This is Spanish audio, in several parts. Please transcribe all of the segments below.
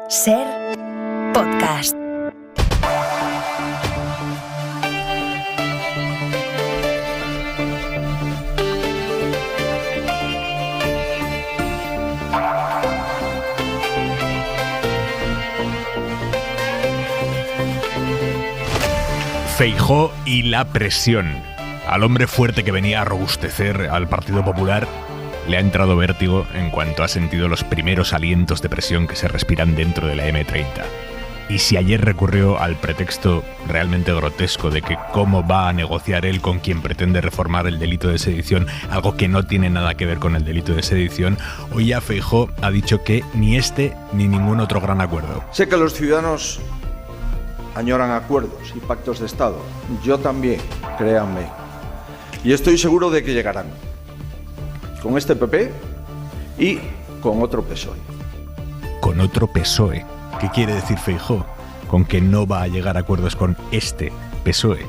Ser podcast. Feijóo y la presión. Al hombre fuerte que venía a robustecer al Partido Popular le ha entrado vértigo en cuanto ha sentido los primeros alientos de presión que se respiran dentro de la M30. Y si ayer recurrió al pretexto realmente grotesco de que cómo va a negociar él con quien pretende reformar el delito de sedición, algo que no tiene nada que ver con el delito de sedición, hoy ya Feijóo ha dicho que ni este ni ningún otro gran acuerdo. Sé que los ciudadanos añoran acuerdos y pactos de Estado. Yo también, créanme. Y estoy seguro de que llegarán. Con este PP y con otro PSOE. Con otro PSOE. ¿Qué quiere decir Feijóo? Con que no va a llegar a acuerdos con este PSOE.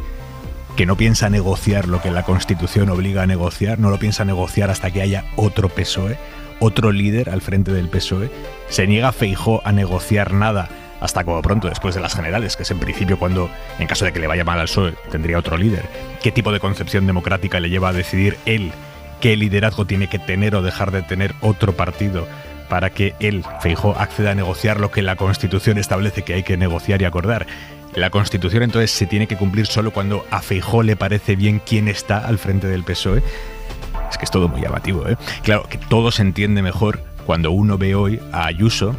Que no piensa negociar lo que la Constitución obliga a negociar, no lo piensa negociar hasta que haya otro PSOE, otro líder al frente del PSOE. Se niega Feijóo a negociar nada hasta como pronto después de las generales, que es en principio cuando, en caso de que le vaya mal al PSOE, tendría otro líder. ¿Qué tipo de concepción democrática le lleva a decidir él qué liderazgo tiene que tener o dejar de tener otro partido para que él, Feijóo, acceda a negociar lo que la Constitución establece que hay que negociar y acordar? La Constitución entonces se tiene que cumplir solo cuando a Feijóo le parece bien quién está al frente del PSOE. Es que es todo muy llamativo, ¿eh? Claro, que todo se entiende mejor cuando uno ve hoy a Ayuso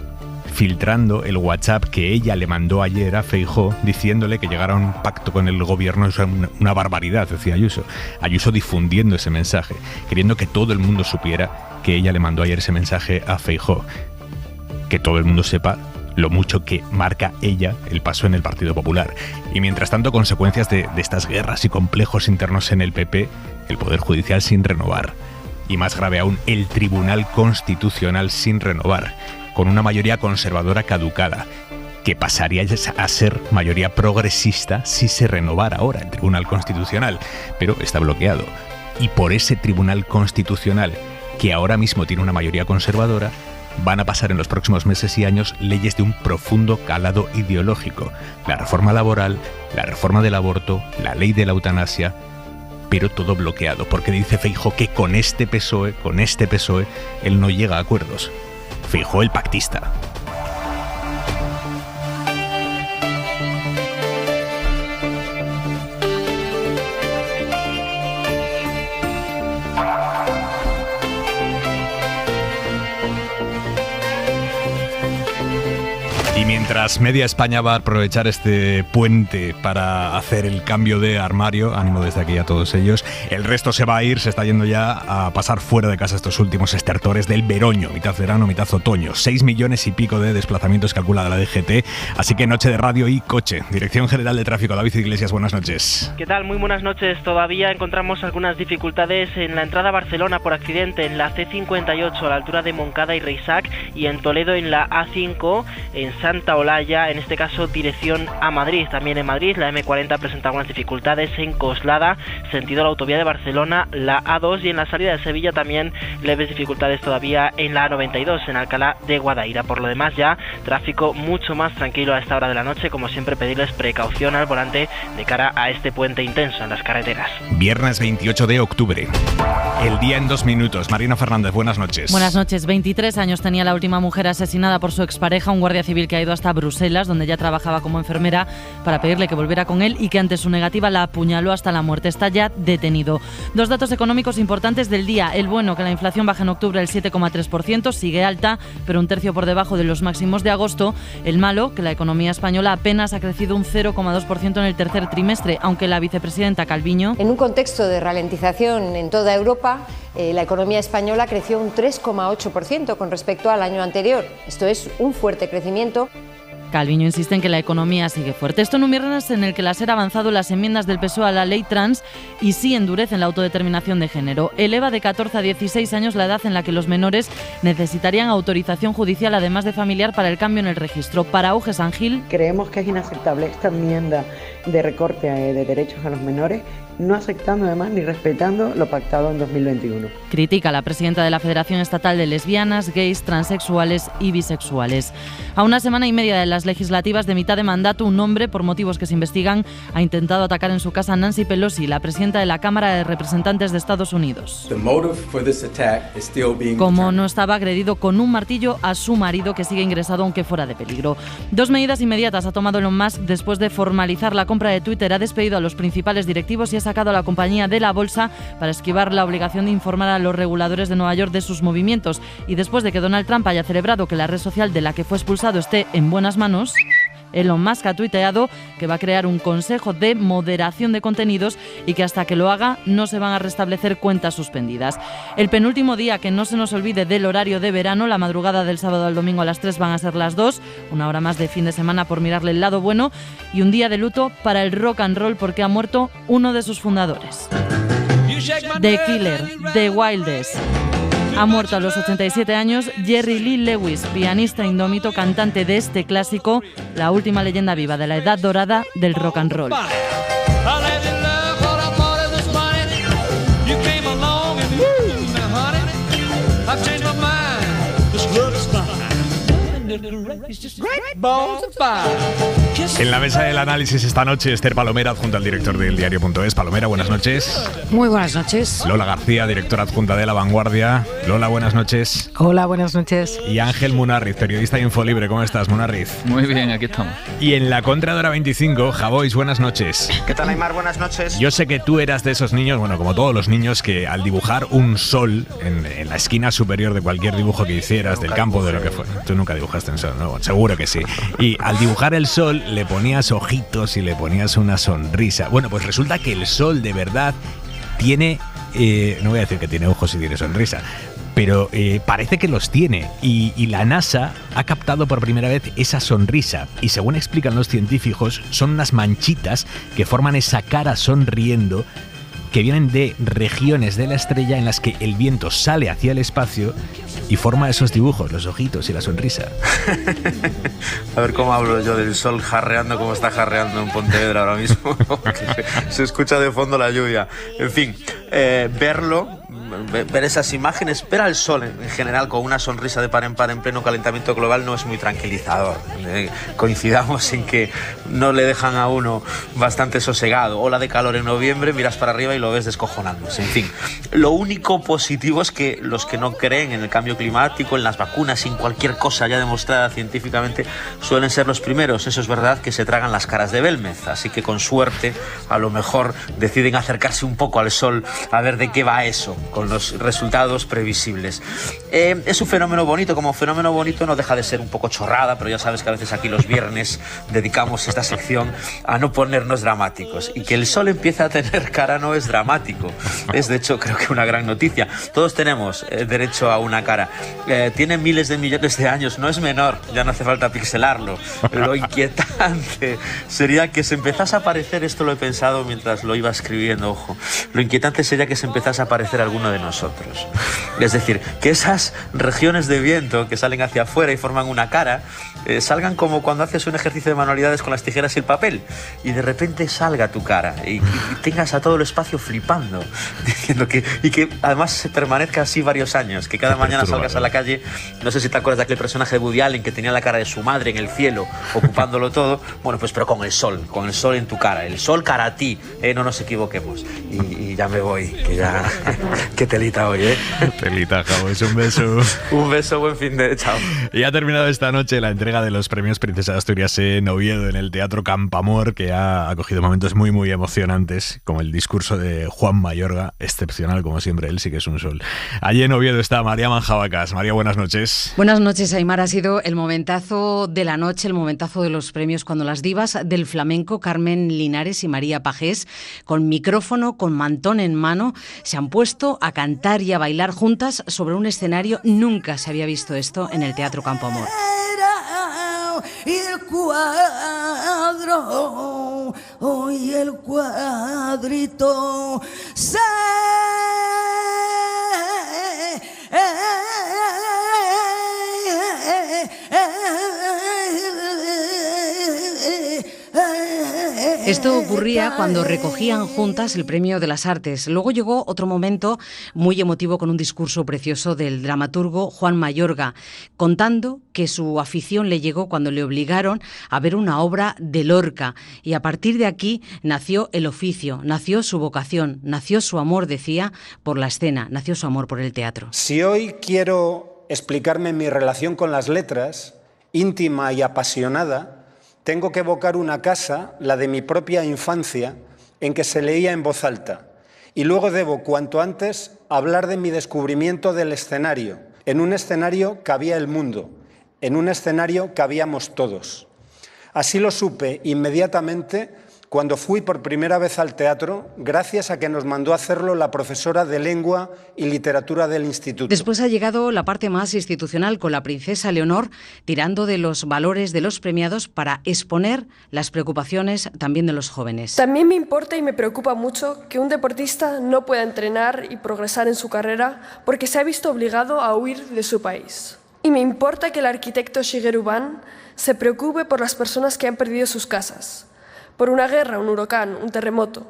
filtrando el WhatsApp que ella le mandó ayer a Feijóo diciéndole que llegara a un pacto con el gobierno es una barbaridad, decía Ayuso. Ayuso difundiendo ese mensaje, queriendo que todo el mundo supiera que ella le mandó ayer ese mensaje a Feijóo. Que todo el mundo sepa lo mucho que marca ella el paso en el Partido Popular. Y mientras tanto, consecuencias de estas guerras y complejos internos en el PP, el Poder Judicial sin renovar. Y más grave aún, el Tribunal Constitucional sin renovar, con una mayoría conservadora caducada, que pasaría a ser mayoría progresista si se renovara ahora el Tribunal Constitucional, pero está bloqueado. Y por ese Tribunal Constitucional, que ahora mismo tiene una mayoría conservadora, van a pasar en los próximos meses y años leyes de un profundo calado ideológico. La reforma laboral, la reforma del aborto, la ley de la eutanasia, pero todo bloqueado, porque dice Feijóo que con este PSOE, él no llega a acuerdos. Feijóo el pactista. Y mientras media España va a aprovechar este puente para hacer el cambio de armario, ánimo desde aquí a todos ellos, el resto se va a ir, se está yendo ya a pasar fuera de casa estos últimos estertores del veroño, mitad verano, mitad otoño. 6 millones y pico de desplazamientos calcula la DGT, así que noche de radio y coche. Dirección General de Tráfico, David Iglesias, buenas noches. ¿Qué tal? Muy buenas noches. Todavía encontramos algunas dificultades en la entrada a Barcelona por accidente en la C58 a la altura de Montcada y Reisac, y en Toledo en la A5 en Santa Olalla, en este caso dirección a Madrid. También en Madrid la M40 presenta algunas dificultades en Coslada, sentido la autovía de Barcelona, la A2, y en la salida de Sevilla también leves dificultades todavía en la A92 en Alcalá de Guadaira. Por lo demás ya tráfico mucho más tranquilo a esta hora de la noche. Como siempre, pedirles precaución al volante de cara a este puente intenso en las carreteras. Viernes 28 de octubre. El día en 2 minutos. Marina Fernández, buenas noches. Buenas noches. 23 años tenía la última mujer asesinada por su expareja, un guardia civil que ha ido hasta Bruselas, donde ya trabajaba como enfermera, para pedirle que volviera con él y que ante su negativa la apuñaló hasta la muerte. Está ya detenido. 2 datos económicos importantes del día. El bueno, que la inflación baja en octubre el 7,3%, sigue alta, pero un tercio por debajo de los máximos de agosto. El malo, que la economía española apenas ha crecido un 0,2% en el tercer trimestre, aunque la vicepresidenta Calviño... En un contexto de ralentización en toda Europa, la economía española creció un 3,8% con respecto al año anterior. Esto es un fuerte crecimiento. Calviño insiste en que la economía sigue fuerte. Esto en un viernes en el que la SER ha avanzado las enmiendas del PSOE a la ley trans y sí endurecen la autodeterminación de género. Eleva de 14 a 16 años la edad en la que los menores necesitarían autorización judicial, además de familiar, para el cambio en el registro. Para Uge San Gil... Creemos que es inaceptable esta enmienda de recorte de derechos a los menores no aceptando además ni respetando lo pactado en 2021. Critica a la presidenta de la Federación Estatal de Lesbianas, Gays, Transexuales y Bisexuales. A una semana y media de las legislativas de mitad de mandato, un hombre, por motivos que se investigan, ha intentado atacar en su casa a Nancy Pelosi, la presidenta de la Cámara de Representantes de Estados Unidos. Como no estaba, agredido con un martillo a su marido, que sigue ingresado aunque fuera de peligro. Dos medidas inmediatas ha tomado Elon Musk después de formalizar la compra de Twitter. Ha despedido a los principales directivos y ha sacado a la compañía de la bolsa para esquivar la obligación de informar a los reguladores de Nueva York de sus movimientos. Y después de que Donald Trump haya celebrado que la red social de la que fue expulsado esté en buenas manos, Elon Musk ha tuiteado que va a crear un consejo de moderación de contenidos y que hasta que lo haga no se van a restablecer cuentas suspendidas. El penúltimo día, que no se nos olvide del horario de verano, la madrugada del sábado al domingo a las 3 van a ser las 2, una hora más de fin de semana por mirarle el lado bueno, y un día de luto para el rock and roll porque ha muerto uno de sus fundadores. The Killer, The Wildest. Ha muerto a los 87 años Jerry Lee Lewis, pianista indómito, cantante de este clásico, la última leyenda viva de la edad dorada del rock and roll. En la mesa del análisis esta noche, Esther Palomera, adjunta al director del diario.es. Palomera, buenas noches. Muy buenas noches. Lola García, directora adjunta de La Vanguardia. Lola, buenas noches. Hola, buenas noches. Y Ángel Munarriz, periodista de Infolibre. ¿Cómo estás, Munarriz? Muy bien, aquí estamos. Y en la contra de hora 25, Javois, buenas noches. ¿Qué tal, Aymar? Buenas noches. Yo sé que tú eras de esos niños, bueno, como todos los niños, que al dibujar un sol en la esquina superior de cualquier dibujo que hicieras, del campo, de lo que fuera. Tú nunca dibujaste un sol, ¿no? Seguro que sí. Y al dibujar el sol le ponías ojitos y le ponías una sonrisa. Bueno, pues resulta que el sol de verdad tiene, no voy a decir que tiene ojos y tiene sonrisa, pero parece que los tiene. Y la NASA ha captado por primera vez esa sonrisa. Y según explican los científicos, son unas manchitas que forman esa cara sonriendo, que vienen de regiones de la estrella en las que el viento sale hacia el espacio y forma esos dibujos, los ojitos y la sonrisa. A ver cómo hablo yo del sol jarreando como está jarreando en Pontevedra ahora mismo. Se escucha de fondo la lluvia. En fin, verlo, ver esas imágenes, ver al sol en general con una sonrisa de par en pleno calentamiento global no es muy tranquilizador. Coincidamos en que no le dejan a uno bastante sosegado. Ola de calor en noviembre, miras para arriba y lo ves descojonándose. En fin, lo único positivo es que los que no creen en el cambio climático, en las vacunas, en cualquier cosa ya demostrada científicamente, suelen ser los primeros. Eso es verdad, que se tragan las caras de Belmez. Así que con suerte, a lo mejor deciden acercarse un poco al sol a ver de qué va eso, con los resultados previsibles. Es un fenómeno bonito. Como fenómeno bonito no deja de ser un poco chorrada, pero ya sabes que a veces aquí los viernes dedicamos esta sección a no ponernos dramáticos. Y que el sol empiece a tener cara no es dramático. Es de hecho, creo que una gran noticia. Todos tenemos derecho a una cara. Tiene miles de millones de años, no es menor, ya no hace falta pixelarlo. Lo inquietante sería que se empezase a aparecer, esto lo he pensado mientras lo iba escribiendo, ojo, lo inquietante sería que se empezase a aparecer alguno de nosotros. Es decir, que esas regiones de viento que salen hacia afuera y forman una cara, salgan como cuando haces un ejercicio de manualidades con las tijeras y el papel, y de repente salga tu cara y tengas a todo el espacio flipando, diciendo que además se permanezca así varios años, que cada mañana salgas a la calle. No sé si te acuerdas de aquel personaje de Woody Allen que tenía la cara de su madre en el cielo, ocupándolo todo. Bueno, pues pero con el sol en tu cara, el sol cara a ti, no nos equivoquemos. Y ya me voy, que ya... Qué telita hoy, Telita, Javois, un beso. Un beso, buen fin de... Chao. Y ha terminado esta noche la entrega de los premios Princesa de Asturias en Oviedo, en el Teatro Campamor, que ha acogido momentos muy, muy emocionantes, como el discurso de Juan Mayorga, excepcional, como siempre, él sí que es un sol. Allí en Oviedo está María Manjabacas. María, buenas noches. Buenas noches, Aymar. Ha sido el momentazo de la noche, el momentazo de los premios, cuando las divas del flamenco, Carmen Linares y María Pajés, con micrófono, con mantón en mano, se han puesto a cantar y a bailar juntas sobre un escenario. Nunca se había visto esto en el Teatro Campamor. Y el cuadro, hoy el cuadrito se Esto ocurría cuando recogían juntas el Premio de las Artes. Luego llegó otro momento muy emotivo con un discurso precioso del dramaturgo Juan Mayorga, contando que su afición le llegó cuando le obligaron a ver una obra de Lorca. Y a partir de aquí nació el oficio, nació su vocación, nació su amor, decía, por la escena, nació su amor por el teatro. Si hoy quiero explicarme mi relación con las letras, íntima y apasionada, tengo que evocar una casa, la de mi propia infancia, en que se leía en voz alta. Y luego debo, cuanto antes, hablar de mi descubrimiento del escenario. En un escenario cabía el mundo, en un escenario cabíamos todos. Así lo supe inmediatamente cuando fui por primera vez al teatro, gracias a que nos mandó a hacerlo la profesora de Lengua y Literatura del Instituto. Después ha llegado la parte más institucional con la princesa Leonor, tirando de los valores de los premiados para exponer las preocupaciones también de los jóvenes. También me importa y me preocupa mucho que un deportista no pueda entrenar y progresar en su carrera porque se ha visto obligado a huir de su país. Y me importa que el arquitecto Shigeru Ban se preocupe por las personas que han perdido sus casas, por una guerra, un huracán, un terremoto,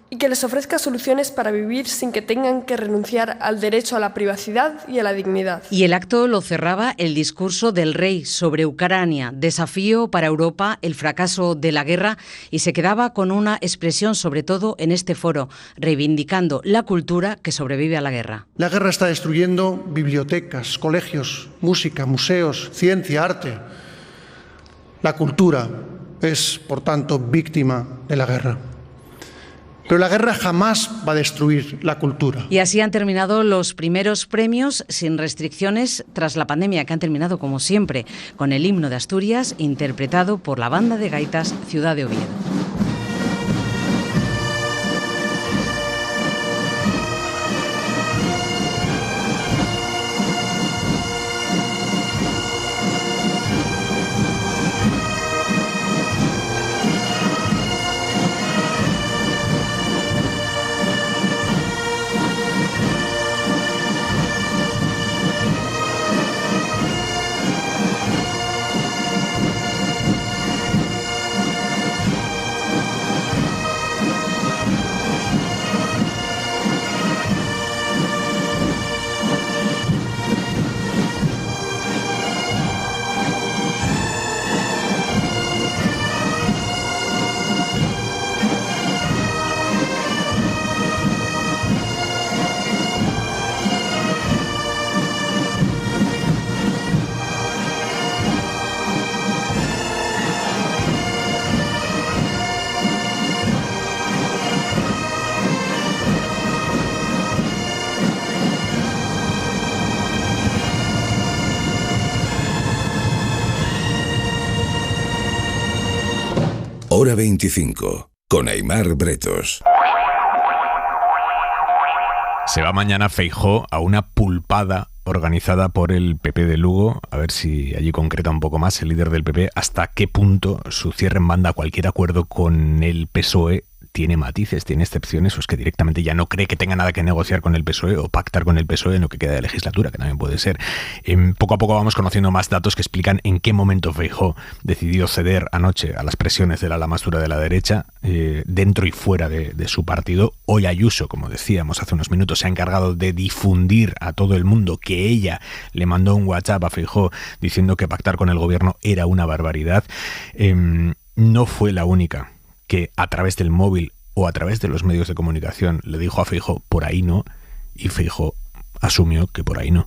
y que les ofrezca soluciones para vivir sin que tengan que renunciar al derecho a la privacidad y a la dignidad. Y el acto lo cerraba el discurso del rey sobre Ucrania, desafío para Europa, el fracaso de la guerra, y se quedaba con una expresión sobre todo en este foro, reivindicando la cultura que sobrevive a la guerra. La guerra está destruyendo bibliotecas, colegios, música, museos, ciencia, arte. La cultura es, por tanto, víctima de la guerra. Pero la guerra jamás va a destruir la cultura. Y así han terminado los primeros premios sin restricciones tras la pandemia, que han terminado, como siempre, con el himno de Asturias interpretado por la banda de gaitas Ciudad de Oviedo. Hora 25, con Aimar Bretos. Se va mañana Feijóo a una pulpada organizada por el PP de Lugo, a ver si allí concreta un poco más el líder del PP, hasta qué punto su cierre en banda a cualquier acuerdo con el PSOE tiene matices, tiene excepciones, o es que directamente ya no cree que tenga nada que negociar con el PSOE o pactar con el PSOE en lo que queda de legislatura, que también puede ser. Poco a poco vamos conociendo más datos que explican en qué momento Feijóo decidió ceder anoche a las presiones de la ala más dura de la derecha, dentro y fuera de su partido. Hoy Ayuso, como decíamos hace unos minutos, se ha encargado de difundir a todo el mundo que ella le mandó un WhatsApp a Feijóo diciendo que pactar con el gobierno era una barbaridad. No fue la única que a través del móvil o a través de los medios de comunicación le dijo a Feijóo por ahí no, y Feijóo asumió que por ahí no.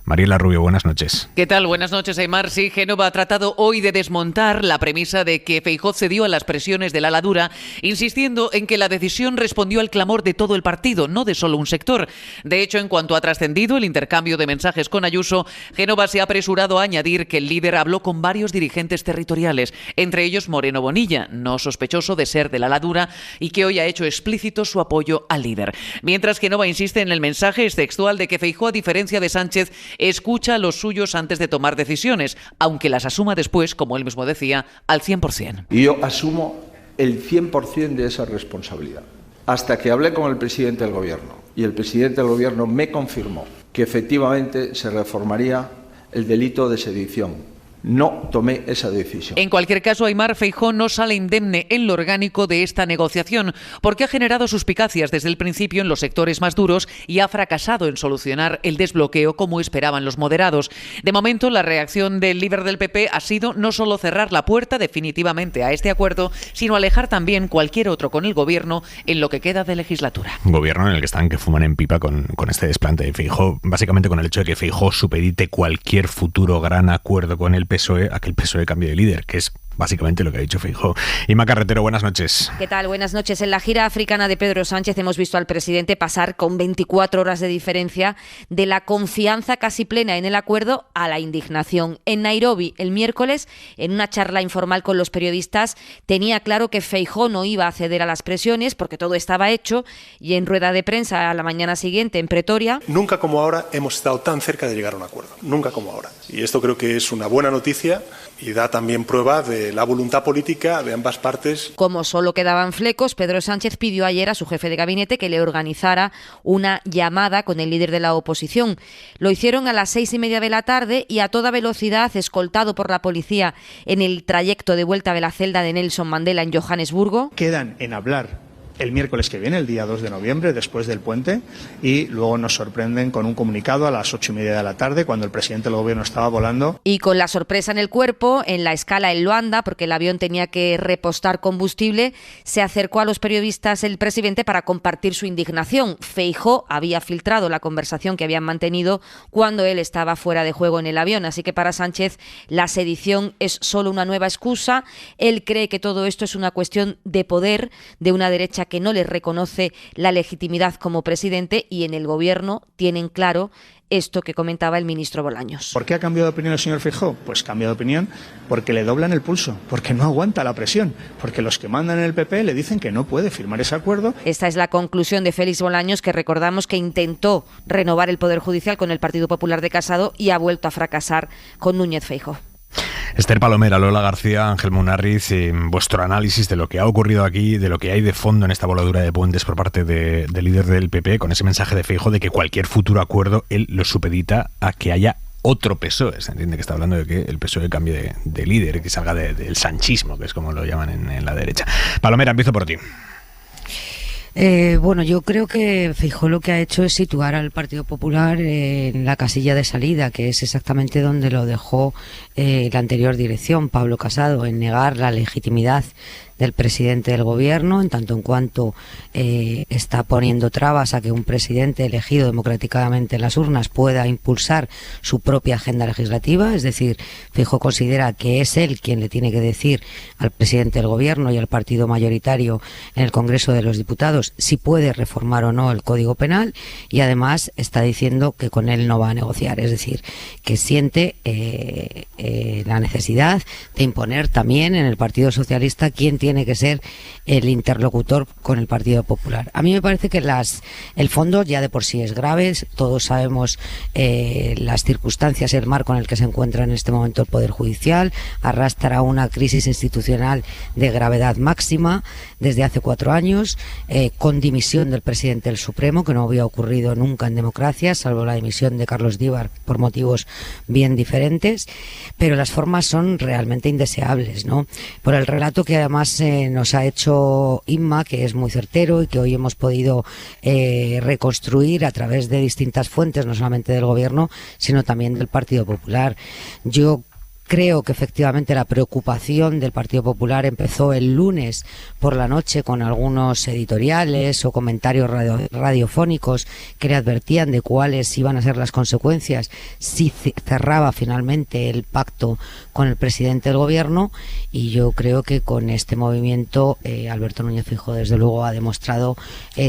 Mariela Rubio, buenas noches. ¿Qué tal? Buenas noches, Aimar. Sí, Génova ha tratado hoy de desmontar la premisa de que Feijóo cedió a las presiones del ala dura, insistiendo en que la decisión respondió al clamor de todo el partido, no de solo un sector. De hecho, en cuanto ha trascendido el intercambio de mensajes con Ayuso, Génova se ha apresurado a añadir que el líder habló con varios dirigentes territoriales, entre ellos Moreno Bonilla, no sospechoso de ser del ala dura, y que hoy ha hecho explícito su apoyo al líder. Mientras Génova insiste en el mensaje textual de que Feijóo, a diferencia de Sánchez, escucha a los suyos antes de tomar decisiones, aunque las asuma después, como él mismo decía, al 100%. Y yo asumo el 100% de esa responsabilidad. Hasta que hablé con el presidente del gobierno y el presidente del gobierno me confirmó que efectivamente se reformaría el delito de sedición. no tomé esa decisión. En cualquier caso, Aimar Feijóo no sale indemne en lo orgánico de esta negociación porque ha generado suspicacias desde el principio en los sectores más duros y ha fracasado en solucionar el desbloqueo como esperaban los moderados. De momento, la reacción del líder del PP ha sido no solo cerrar la puerta definitivamente a este acuerdo, sino alejar también cualquier otro con el gobierno en lo que queda de legislatura. Un gobierno en el que están que fuman en pipa con este desplante de Feijóo, básicamente con el hecho de que Feijóo supedite cualquier futuro gran acuerdo con el PSOE a que el PSOE cambie de líder, que es básicamente lo que ha dicho Feijóo. Inma Carretero, buenas noches. ¿Qué tal? Buenas noches. En la gira africana de Pedro Sánchez hemos visto al presidente pasar con 24 horas de diferencia de la confianza casi plena en el acuerdo a la indignación. En Nairobi, el miércoles, en una charla informal con los periodistas, tenía claro que Feijóo no iba a ceder a las presiones porque todo estaba hecho, y en rueda de prensa a la mañana siguiente en Pretoria: nunca como ahora hemos estado tan cerca de llegar a un acuerdo. Nunca como ahora. Y esto creo que es una buena noticia y da también prueba de la voluntad política de ambas partes. Como solo quedaban flecos, Pedro Sánchez pidió ayer a su jefe de gabinete que le organizara una llamada con el líder de la oposición. Lo hicieron a las 6:30 de la tarde y a toda velocidad, escoltado por la policía en el trayecto de vuelta de la celda de Nelson Mandela en Johannesburgo. Quedan en hablar el miércoles que viene, el día 2 de noviembre, después del puente, y luego nos sorprenden con un comunicado a las 8:30 de la tarde, cuando el presidente del gobierno estaba volando. Y con la sorpresa en el cuerpo, en la escala en Luanda, porque el avión tenía que repostar combustible, se acercó a los periodistas el presidente para compartir su indignación. Feijóo había filtrado la conversación que habían mantenido cuando él estaba fuera de juego en el avión, así que para Sánchez la sedición es solo una nueva excusa. Él cree que todo esto es una cuestión de poder de una derecha que no le reconoce la legitimidad como presidente, y en el gobierno tienen claro esto que comentaba el ministro Bolaños. ¿Por qué ha cambiado de opinión el señor Feijóo? Pues cambia de opinión porque le doblan el pulso, porque no aguanta la presión, porque los que mandan en el PP le dicen que no puede firmar ese acuerdo. Esta es la conclusión de Félix Bolaños, que recordamos que intentó renovar el Poder Judicial con el Partido Popular de Casado y ha vuelto a fracasar con Núñez Feijóo. Esther Palomera, Lola García, Ángel Munarriz, vuestro análisis de lo que ha ocurrido aquí, de lo que hay de fondo en esta voladura de puentes por parte del líder del PP, con ese mensaje de Feijóo de que cualquier futuro acuerdo él lo supedita a que haya otro PSOE. Se entiende que está hablando de que el PSOE cambie de líder, que salga del sanchismo, que es como lo llaman en la derecha. Palomera, empiezo por ti. Bueno, yo creo que Feijóo lo que ha hecho es situar al Partido Popular en la casilla de salida, que es exactamente donde lo dejó la anterior dirección, Pablo Casado, en negar la legitimidad del presidente del gobierno, en tanto en cuanto está poniendo trabas a que un presidente elegido democráticamente en las urnas pueda impulsar su propia agenda legislativa. Es decir, Feijóo considera que es él quien le tiene que decir al presidente del gobierno y al partido mayoritario en el Congreso de los Diputados si puede reformar o no el Código Penal, y además está diciendo que con él no va a negociar. Es decir, que siente la necesidad de imponer también en el Partido Socialista quién tiene que ser el interlocutor con el Partido Popular. A mí me parece que el fondo ya de por sí es grave. Todos sabemos las circunstancias y el marco en el que se encuentra en este momento el Poder Judicial. Arrastra una crisis institucional de gravedad máxima desde hace 4 años, con dimisión del presidente del Supremo, que no había ocurrido nunca en democracia, salvo la dimisión de Carlos Díbar por motivos bien diferentes, pero las formas son realmente indeseables, ¿no? Por el relato que además nos ha hecho Inma, que es muy certero y que hoy hemos podido reconstruir a través de distintas fuentes, no solamente del gobierno, sino también del Partido Popular. Yo creo que efectivamente la preocupación del Partido Popular empezó el lunes por la noche con algunos editoriales o comentarios radiofónicos que le advertían de cuáles iban a ser las consecuencias si cerraba finalmente el pacto con el presidente del gobierno, y yo creo que con este movimiento Alberto Núñez Feijóo desde luego ha demostrado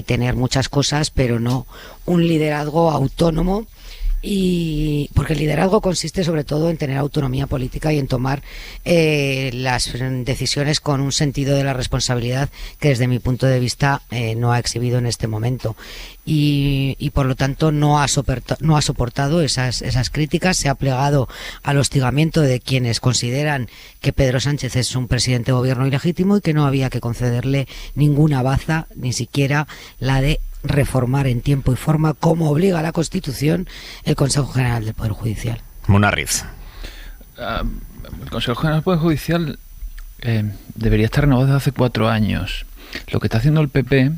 tener muchas cosas, pero no un liderazgo autónomo. Y porque el liderazgo consiste sobre todo en tener autonomía política y en tomar las decisiones con un sentido de la responsabilidad que desde mi punto de vista no ha exhibido en este momento, y por lo tanto no ha soportado esas críticas. Se ha plegado al hostigamiento de quienes consideran que Pedro Sánchez es un presidente de gobierno ilegítimo y que no había que concederle ninguna baza, ni siquiera la de reformar en tiempo y forma, como obliga la Constitución, el Consejo General del Poder Judicial. Munarriz. el Consejo General del Poder Judicial debería estar renovado desde hace 4 años. Lo que está haciendo el PP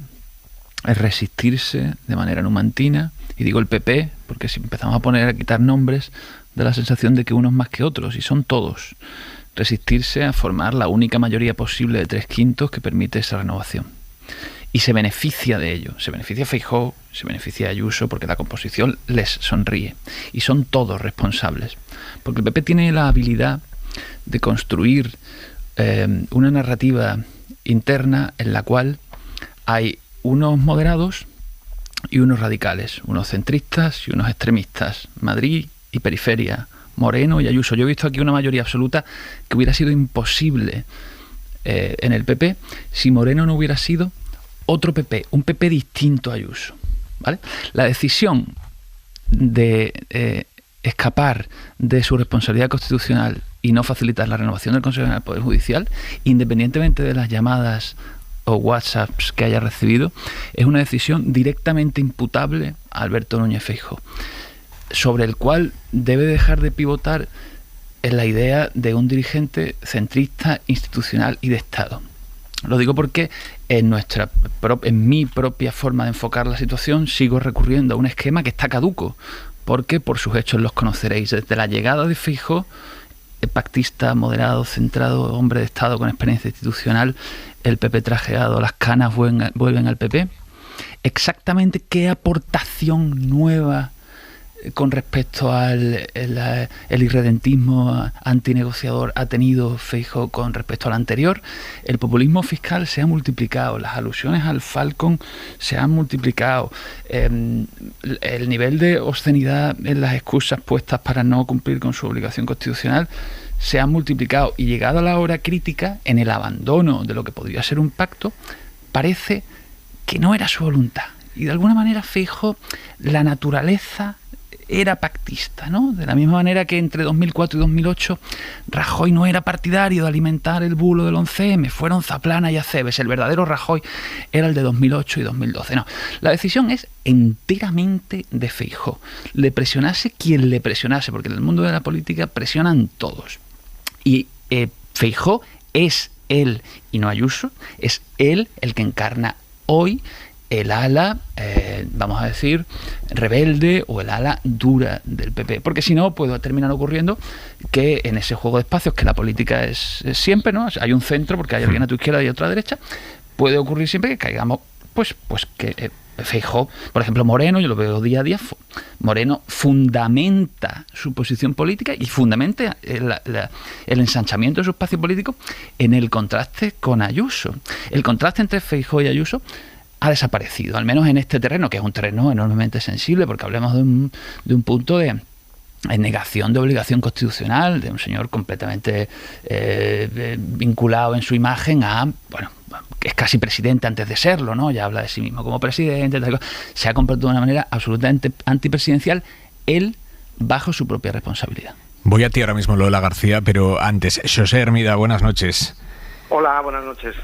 es resistirse de manera numantina, y digo el PP porque si empezamos a quitar nombres, da la sensación de que unos más que otros, y son todos. Resistirse a formar la única mayoría posible de 3/5 que permite esa renovación. Y se beneficia de ello. Se beneficia Feijóo, se beneficia Ayuso, porque la composición les sonríe. Y son todos responsables. Porque el PP tiene la habilidad de construir una narrativa interna en la cual hay unos moderados y unos radicales, unos centristas y unos extremistas, Madrid y periferia, Moreno y Ayuso. Yo he visto aquí una mayoría absoluta que hubiera sido imposible en el PP si Moreno no hubiera sido otro PP, un PP distinto a Ayuso, ¿vale? La decisión de escapar de su responsabilidad constitucional y no facilitar la renovación del Consejo General del Poder Judicial, independientemente de las llamadas o WhatsApps que haya recibido, es una decisión directamente imputable a Alberto Núñez Feijóo, sobre el cual debe dejar de pivotar en la idea de un dirigente centrista, institucional y de Estado. Lo digo porque en mi propia forma de enfocar la situación sigo recurriendo a un esquema que está caduco, porque por sus hechos los conoceréis. Desde la llegada de Feijóo, pactista, moderado, centrado, hombre de Estado con experiencia institucional, el PP trajeado, las canas vuelven al PP. Exactamente qué aportación nueva con respecto al el irredentismo antinegociador ha tenido Feijóo con respecto al anterior. El populismo fiscal se ha multiplicado, las alusiones al Falcon se han multiplicado, el nivel de obscenidad en las excusas puestas para no cumplir con su obligación constitucional se ha multiplicado, y llegado a la hora crítica, en el abandono de lo que podría ser un pacto, parece que no era su voluntad. Y de alguna manera Feijóo, la naturaleza era pactista, ¿no? De la misma manera que entre 2004 y 2008 Rajoy no era partidario de alimentar el bulo del 11M, fueron Zaplana y Acebes. El verdadero Rajoy era el de 2008 y 2012. No, la decisión es enteramente de Feijóo. Le presionase quien le presionase, porque en el mundo de la política presionan todos. Y Feijóo es él, y no Ayuso, es él el que encarna hoy el ala, vamos a decir, rebelde, o el ala dura del PP. Porque si no, puede terminar ocurriendo que en ese juego de espacios, que la política es siempre, ¿no? Hay un centro, porque hay alguien a tu izquierda y otro a la derecha, puede ocurrir siempre que caigamos, pues que Feijóo, por ejemplo, Moreno, yo lo veo día a día, Moreno fundamenta su posición política y fundamenta el ensanchamiento de su espacio político en el contraste con Ayuso. El contraste entre Feijóo y Ayuso ha desaparecido, al menos en este terreno, que es un terreno enormemente sensible, porque hablemos de un punto de negación de obligación constitucional, de un señor completamente vinculado en su imagen a, bueno, que es casi presidente antes de serlo, ¿no? Ya habla de sí mismo como presidente, se ha comportado de una manera absolutamente antipresidencial, él bajo su propia responsabilidad. Voy a ti ahora mismo, Lola García, pero antes, José Hermida, buenas noches. Hola, buenas noches.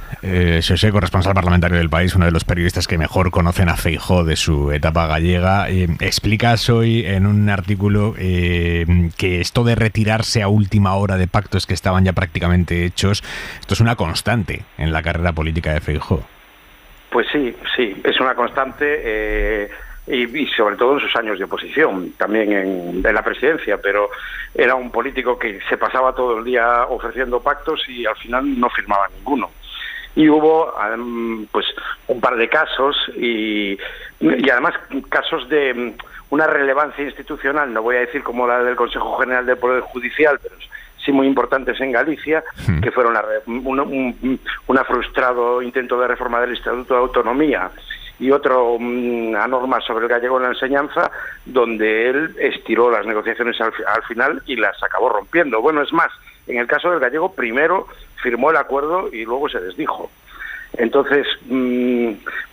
José, corresponsal parlamentario del País, uno de los periodistas que mejor conocen a Feijóo de su etapa gallega. Explicas hoy en un artículo que esto de retirarse a última hora de pactos que estaban ya prácticamente hechos, esto es una constante en la carrera política de Feijóo. Pues sí, es una constante y sobre todo en sus años de oposición, también en la presidencia, pero era un político que se pasaba todo el día ofreciendo pactos y al final no firmaba ninguno. Y hubo pues un par de casos y además casos de una relevancia institucional, no voy a decir como la del Consejo General del Poder Judicial, pero sí muy importantes en Galicia, que fueron un frustrado intento de reforma del Estatuto de Autonomía y otro a norma sobre el gallego en la enseñanza, donde él estiró las negociaciones al final y las acabó rompiendo. Bueno, es más, en el caso del gallego primero firmó el acuerdo y luego se desdijo. Entonces,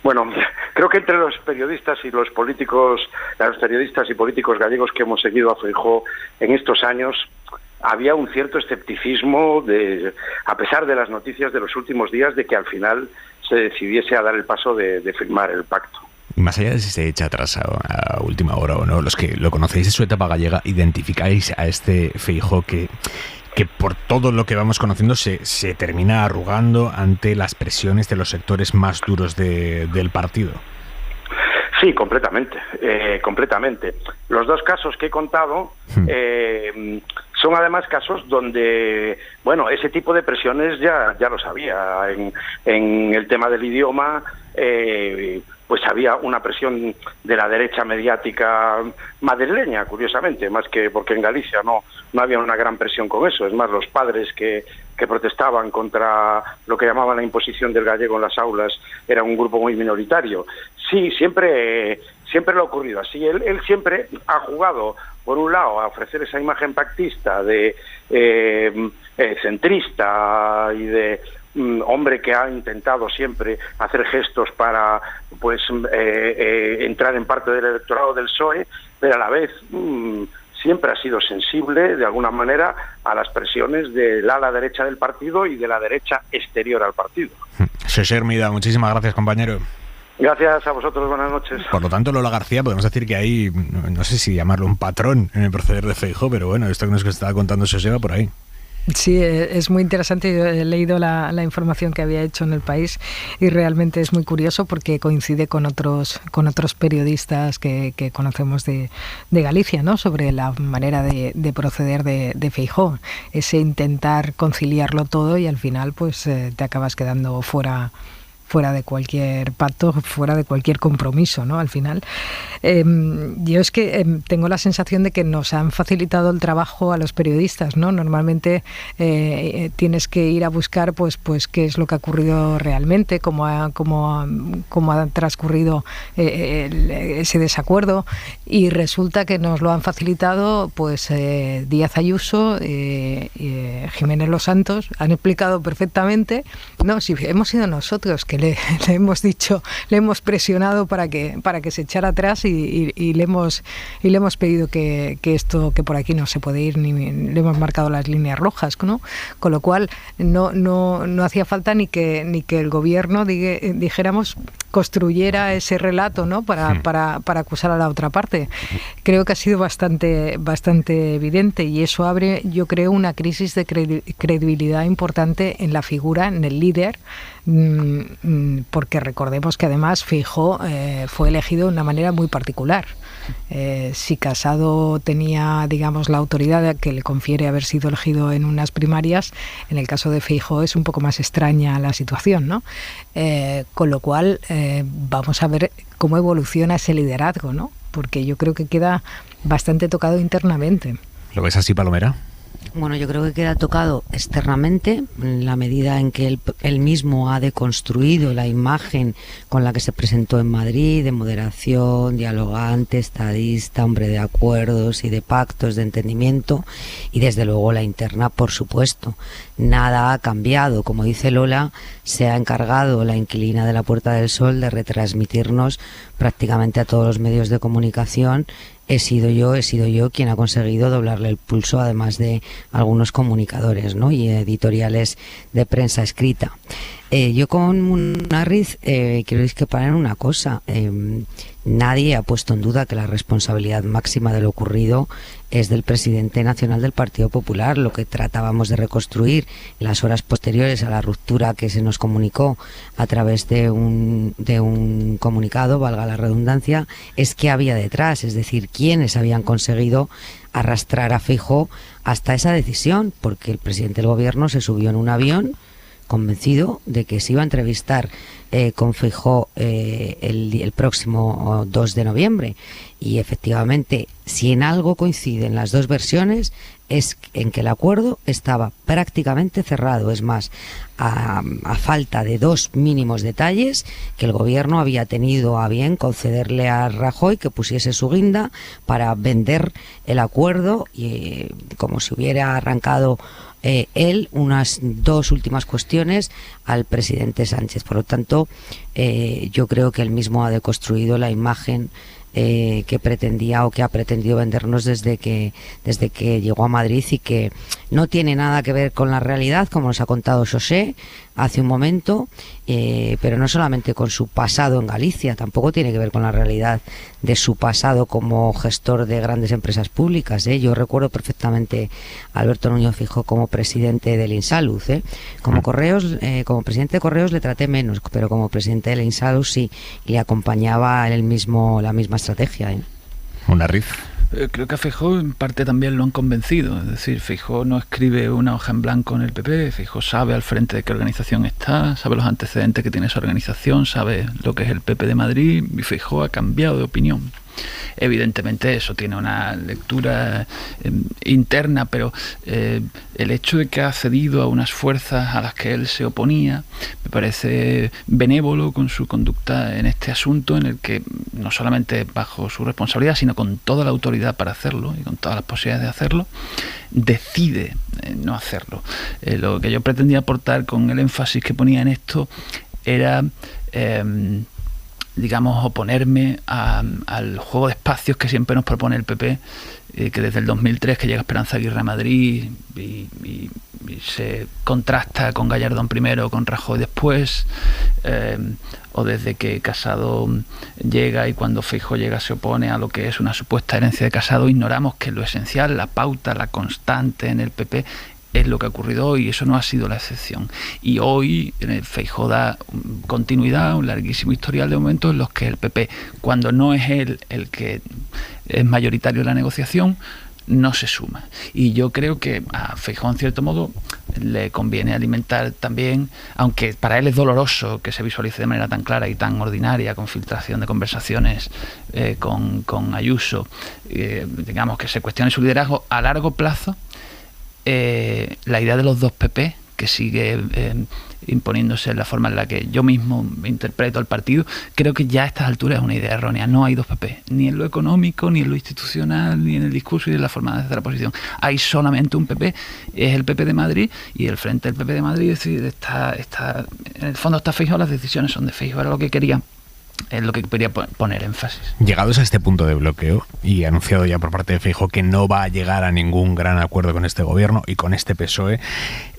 bueno, creo que entre los periodistas y los políticos, los periodistas y políticos gallegos que hemos seguido a Feijóo en estos años, había un cierto escepticismo, a pesar de las noticias de los últimos días, de que al final se decidiese a dar el paso de firmar el pacto. Y más allá de si se echa atrás a última hora o no, los que lo conocéis de su etapa gallega, identificáis a este Feijóo que que por todo lo que vamos conociendo se termina arrugando ante las presiones de los sectores más duros del partido. Sí, completamente. Los dos casos que he contado son además casos donde, bueno, ese tipo de presiones ya los había. En el tema del idioma, pues había una presión de la derecha mediática madrileña, curiosamente, más que porque en Galicia no había una gran presión con eso. Es más, los padres que protestaban contra lo que llamaban la imposición del gallego en las aulas era un grupo muy minoritario. Sí, siempre le ha ocurrido así. Él siempre ha jugado, por un lado, a ofrecer esa imagen pactista de centrista y de hombre que ha intentado siempre hacer gestos para pues entrar en parte del electorado del PSOE, pero a la vez siempre ha sido sensible de alguna manera a las presiones del ala derecha del partido y de la derecha exterior al partido. Xosé Hermida, muchísimas gracias, compañero. Gracias a vosotros, buenas noches. Por lo tanto, Lola García, podemos decir que hay, no sé si llamarlo un patrón en el proceder de Feijóo, pero bueno, esto que nos estaba contando Xosé va por ahí. Sí, es muy interesante. Yo he leído la información que había hecho en El País y realmente es muy curioso porque coincide con otros periodistas que conocemos de Galicia, ¿no? Sobre la manera de proceder de Feijóo, ese intentar conciliarlo todo y al final pues te acabas quedando fuera de cualquier pacto, fuera de cualquier compromiso, ¿no? Al final, yo es que tengo la sensación de que nos han facilitado el trabajo a los periodistas, ¿no? Normalmente tienes que ir a buscar, pues qué es lo que ha ocurrido realmente, cómo ha transcurrido ese desacuerdo, y resulta que nos lo han facilitado, pues Díaz Ayuso, Jiménez Los Santos, han explicado perfectamente, no, si hemos sido nosotros que le hemos dicho, le hemos presionado para que se echara atrás y le hemos pedido que esto, que por aquí no se puede ir, ni le hemos marcado las líneas rojas, ¿no? Con lo cual no hacía falta ni que el gobierno dijéramos construyera ese relato, ¿no? para acusar a la otra parte. Creo que ha sido bastante evidente, y eso abre, yo creo, una crisis de credibilidad importante en la figura, en el líder, porque recordemos que además Feijóo fue elegido de una manera muy particular. Si Casado tenía, digamos, la autoridad que le confiere haber sido elegido en unas primarias, en el caso de Feijóo es un poco más extraña la situación, ¿no? Con lo cual vamos a ver cómo evoluciona ese liderazgo, ¿no? Porque yo creo que queda bastante tocado internamente. ¿Lo ves así, Palomera? Bueno, yo creo que queda tocado externamente en la medida en que él mismo ha deconstruido la imagen con la que se presentó en Madrid, de moderación, dialogante, estadista, hombre de acuerdos y de pactos, de entendimiento, y desde luego la interna, por supuesto. Nada ha cambiado. Como dice Lola, se ha encargado la inquilina de la Puerta del Sol de retransmitirnos prácticamente a todos los medios de comunicación. He sido yo quien ha conseguido doblarle el pulso, además de algunos comunicadores, ¿no? Y editoriales de prensa escrita. Yo con Munarriz quiero discrepar en una cosa. Nadie ha puesto en duda que la responsabilidad máxima de lo ocurrido es del presidente nacional del Partido Popular. Lo que tratábamos de reconstruir en las horas posteriores a la ruptura que se nos comunicó a través de un comunicado, valga la redundancia, es qué había detrás, es decir, quiénes habían conseguido arrastrar a Feijóo hasta esa decisión, porque el presidente del gobierno se subió en un avión convencido de que se iba a entrevistar con Feijóo el próximo 2 de noviembre. Y efectivamente, si en algo coinciden las dos versiones, es en que el acuerdo estaba prácticamente cerrado. Es más, a falta de dos mínimos detalles que el gobierno había tenido a bien concederle a Rajoy que pusiese su guinda para vender el acuerdo, y como si hubiera arrancado él unas dos últimas cuestiones al presidente Sánchez. Por lo tanto, yo creo que él mismo ha deconstruido la imagen que pretendía o que ha pretendido vendernos desde que llegó a Madrid, y que no tiene nada que ver con la realidad, como nos ha contado José hace un momento, pero no solamente con su pasado en Galicia, tampoco tiene que ver con la realidad de su pasado como gestor de grandes empresas públicas. Yo recuerdo perfectamente a Alberto Núñez Feijóo como presidente del Insalud. Como presidente de Correos le traté menos, pero como presidente del Insalud sí, y le acompañaba la misma estrategia. Munarriz. Creo que a Feijóo en parte también lo han convencido. Es decir, Feijóo no escribe una hoja en blanco en el PP. Feijóo sabe al frente de qué organización está, sabe los antecedentes que tiene esa organización, sabe lo que es el PP de Madrid, y Feijóo ha cambiado de opinión. Evidentemente eso tiene una lectura interna, pero el hecho de que ha cedido a unas fuerzas a las que él se oponía me parece benévolo con su conducta en este asunto, en el que no solamente bajo su responsabilidad, sino con toda la autoridad para hacerlo y con todas las posibilidades de hacerlo, decide no hacerlo. Lo que yo pretendía aportar con el énfasis que ponía en esto era digamos, oponerme al juego de espacios que siempre nos propone el PP, que desde el 2003 que llega Esperanza Aguirre a Madrid y se contrasta con Gallardón primero, con Rajoy después, o desde que Casado llega y cuando Feijóo llega se opone a lo que es una supuesta herencia de Casado. Ignoramos que lo esencial, la pauta, la constante en el PP es lo que ha ocurrido hoy, y eso no ha sido la excepción. Y hoy Feijóo da continuidad a un larguísimo historial de momentos en los que el PP, cuando no es él el que es mayoritario en la negociación, no se suma. Y yo creo que a Feijóo, en cierto modo, le conviene alimentar también, aunque para él es doloroso que se visualice de manera tan clara y tan ordinaria, con filtración de conversaciones con Ayuso, digamos, que se cuestione su liderazgo a largo plazo. La idea de los dos PP, que sigue imponiéndose en la forma en la que yo mismo interpreto al partido, creo que ya a estas alturas es una idea errónea. No hay dos PP, ni en lo económico, ni en lo institucional, ni en el discurso y en la forma de hacer la posición. Hay solamente un PP, es el PP de Madrid, y el frente del PP de Madrid está en el fondo está Feijóo, las decisiones son de Feijóo, era lo que quería. Es lo que quería poner énfasis. Llegados a este punto de bloqueo, y anunciado ya por parte de Feijóo que no va a llegar a ningún gran acuerdo con este gobierno y con este PSOE,